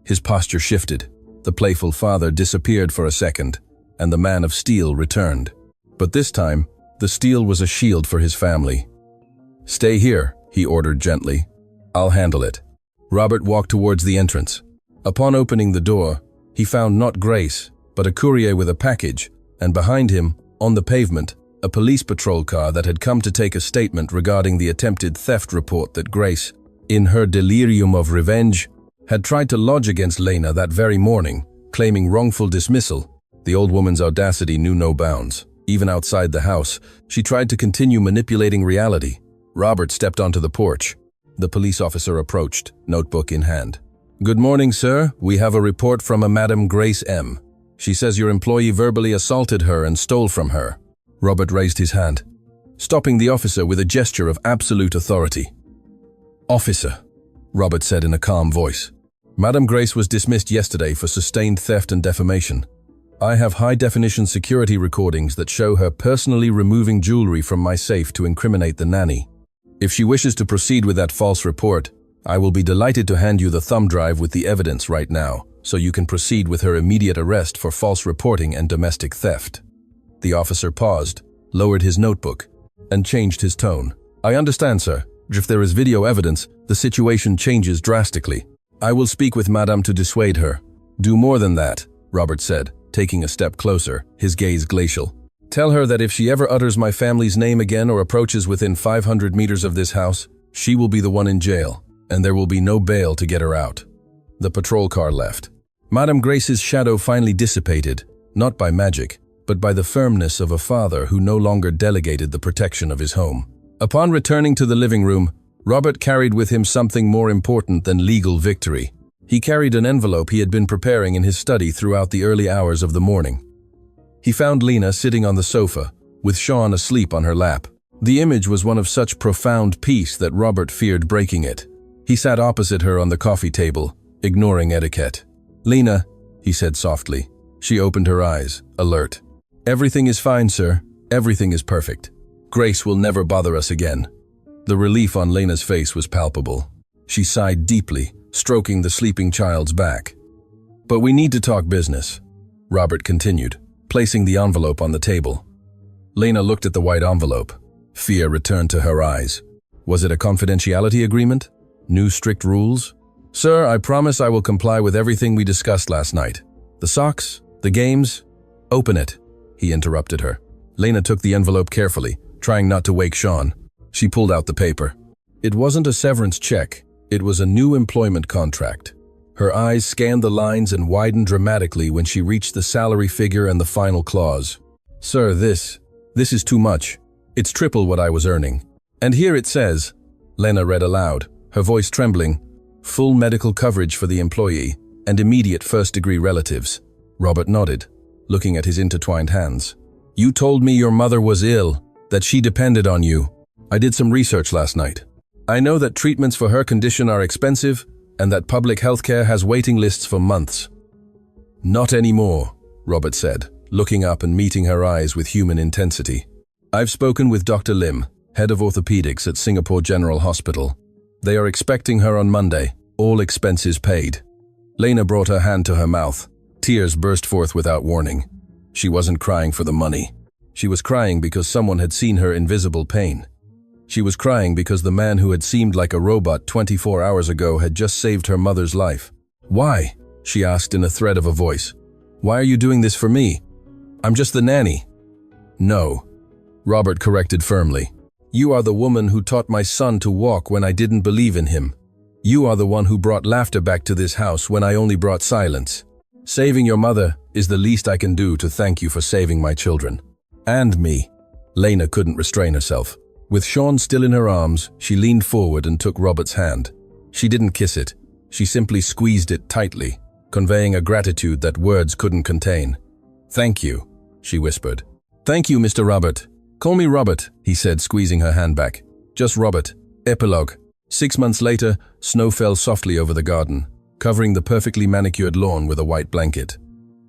His posture shifted. The playful father disappeared for a second, and the man of steel returned. But this time, the steel was a shield for his family. "Stay here," he ordered gently. "I'll handle it." Robert walked towards the entrance. Upon opening the door, he found not Grace, but a courier with a package, and behind him, on the pavement, a police patrol car that had come to take a statement regarding the attempted theft report that Grace, in her delirium of revenge, had tried to lodge against Lena that very morning, claiming wrongful dismissal. The old woman's audacity knew no bounds. Even outside the house, she tried to continue manipulating reality. Robert stepped onto the porch. The police officer approached, notebook in hand. "Good morning, sir. We have a report from a Madam Grace M. She says your employee verbally assaulted her and stole from her." Robert raised his hand, stopping the officer with a gesture of absolute authority. "Officer," Robert said in a calm voice, "Madam Grace was dismissed yesterday for sustained theft and defamation. I have high-definition security recordings that show her personally removing jewelry from my safe to incriminate the nanny. If she wishes to proceed with that false report, I will be delighted to hand you the thumb drive with the evidence right now, so you can proceed with her immediate arrest for false reporting and domestic theft." The officer paused, lowered his notebook, and changed his tone. "I understand, sir. If there is video evidence, the situation changes drastically. I will speak with Madame to dissuade her." "Do more than that," Robert said, taking a step closer, his gaze glacial. "Tell her that if she ever utters my family's name again or approaches within 500 meters of this house, she will be the one in jail, and there will be no bail to get her out." The patrol car left. Madame Grace's shadow finally dissipated, not by magic, but by the firmness of a father who no longer delegated the protection of his home. Upon returning to the living room, Robert carried with him something more important than legal victory. He carried an envelope he had been preparing in his study throughout the early hours of the morning. He found Lena sitting on the sofa, with Sean asleep on her lap. The image was one of such profound peace that Robert feared breaking it. He sat opposite her on the coffee table, ignoring etiquette. "Lena," he said softly. She opened her eyes, alert. "Everything is fine, sir. Everything is perfect. Grace will never bother us again." The relief on Lena's face was palpable. She sighed deeply, stroking the sleeping child's back. "But we need to talk business," Robert continued, placing the envelope on the table. Lena looked at the white envelope. Fear returned to her eyes. Was it a confidentiality agreement? New strict rules? "Sir, I promise I will comply with everything we discussed last night. The socks? The games?" "Open it," he interrupted her. Lena took the envelope carefully, trying not to wake Sean. She pulled out the paper. It wasn't a severance check. It was a new employment contract. Her eyes scanned the lines and widened dramatically when she reached the salary figure and the final clause. "Sir, this is too much. It's triple what I was earning. And here it says," Lena read aloud, her voice trembling, "full medical coverage for the employee and immediate first-degree relatives." Robert nodded, looking at his intertwined hands. "You told me your mother was ill, that she depended on you. I did some research last night. I know that treatments for her condition are expensive and that public healthcare has waiting lists for months." "Not anymore," Robert said, looking up and meeting her eyes with human intensity. "I've spoken with Dr. Lim, head of orthopedics at Singapore General Hospital. They are expecting her on Monday, all expenses paid." Lena brought her hand to her mouth. Tears burst forth without warning. She wasn't crying for the money. She was crying because someone had seen her invisible pain. She was crying because the man who had seemed like a robot 24 hours ago had just saved her mother's life. "Why?" she asked in a thread of a voice. "Why are you doing this for me? I'm just the nanny." "No," Robert corrected firmly. "You are the woman who taught my son to walk when I didn't believe in him. You are the one who brought laughter back to this house when I only brought silence. Saving your mother is the least I can do to thank you for saving my children. And me." Lena couldn't restrain herself. With Sean still in her arms, she leaned forward and took Robert's hand. She didn't kiss it. She simply squeezed it tightly, conveying a gratitude that words couldn't contain. "Thank you," she whispered. "Thank you, Mr. Robert. Call me Robert," he said, squeezing her hand back. "Just Robert." Epilogue. 6 months later, snow fell softly over the garden, covering the perfectly manicured lawn with a white blanket.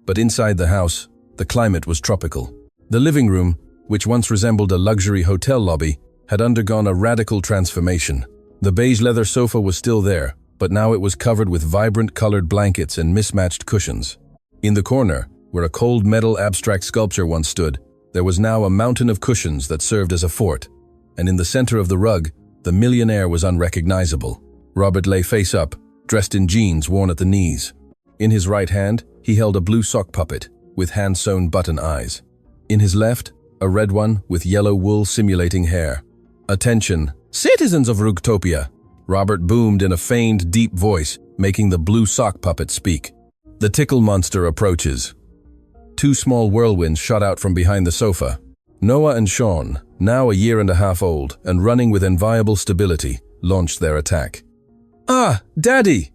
But inside the house, the climate was tropical. The living room, which once resembled a luxury hotel lobby, had undergone a radical transformation. The beige leather sofa was still there, but now it was covered with vibrant colored blankets and mismatched cushions. In the corner, where a cold metal abstract sculpture once stood, there was now a mountain of cushions that served as a fort, and in the center of the rug, the Millionaire was unrecognizable. Robert lay face up, dressed in jeans worn at the knees. In his right hand, he held a blue sock puppet with hand-sewn button eyes. In his left, a red one with yellow wool simulating hair. "Attention, citizens of Rugtopia!" Robert boomed in a feigned, deep voice, making the blue sock puppet speak. The tickle monster approaches. Two small whirlwinds shot out from behind the sofa. Noah and Sean, now a year and a half old and running with enviable stability, launched their attack. "Ah, Daddy!"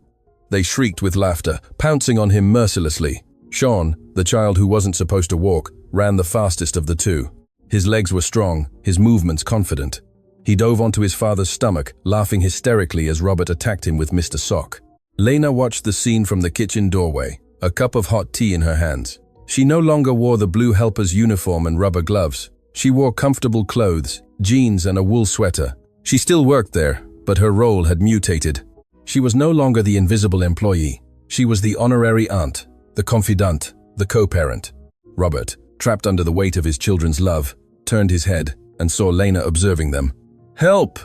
They shrieked with laughter, pouncing on him mercilessly. Sean, the child who wasn't supposed to walk, ran the fastest of the two. His legs were strong, his movements confident. He dove onto his father's stomach, laughing hysterically as Robert attacked him with Mr. Sock. Lena watched the scene from the kitchen doorway, a cup of hot tea in her hands. She no longer wore the blue helper's uniform and rubber gloves. She wore comfortable clothes, jeans and a wool sweater. She still worked there, but her role had mutated. She was no longer the invisible employee. She was the honorary aunt, the confidante, the co-parent. Robert, trapped under the weight of his children's love, turned his head and saw Lena observing them. "Help!"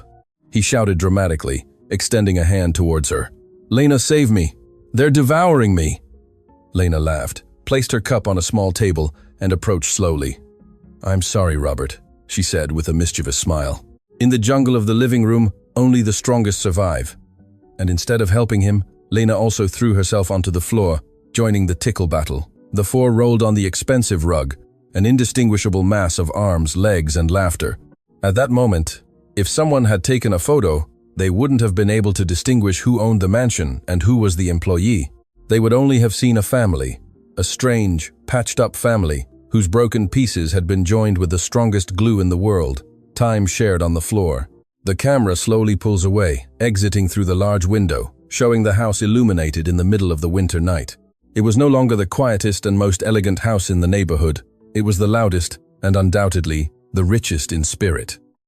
he shouted dramatically, extending a hand towards her. "Lena, save me! They're devouring me!" Lena laughed, placed her cup on a small table, and approached slowly. "I'm sorry, Robert," she said with a mischievous smile. "In the jungle of the living room, only the strongest survive." And instead of helping him, Lena also threw herself onto the floor, joining the tickle battle. The four rolled on the expensive rug, an indistinguishable mass of arms, legs, and laughter. At that moment, if someone had taken a photo, they wouldn't have been able to distinguish who owned the mansion and who was the employee. They would only have seen a family, a strange, patched-up family, whose broken pieces had been joined with the strongest glue in the world, time shared on the floor. The camera slowly pulls away, exiting through the large window, showing the house illuminated in the middle of the winter night. It was no longer the quietest and most elegant house in the neighborhood. It was the loudest and undoubtedly the richest in spirit.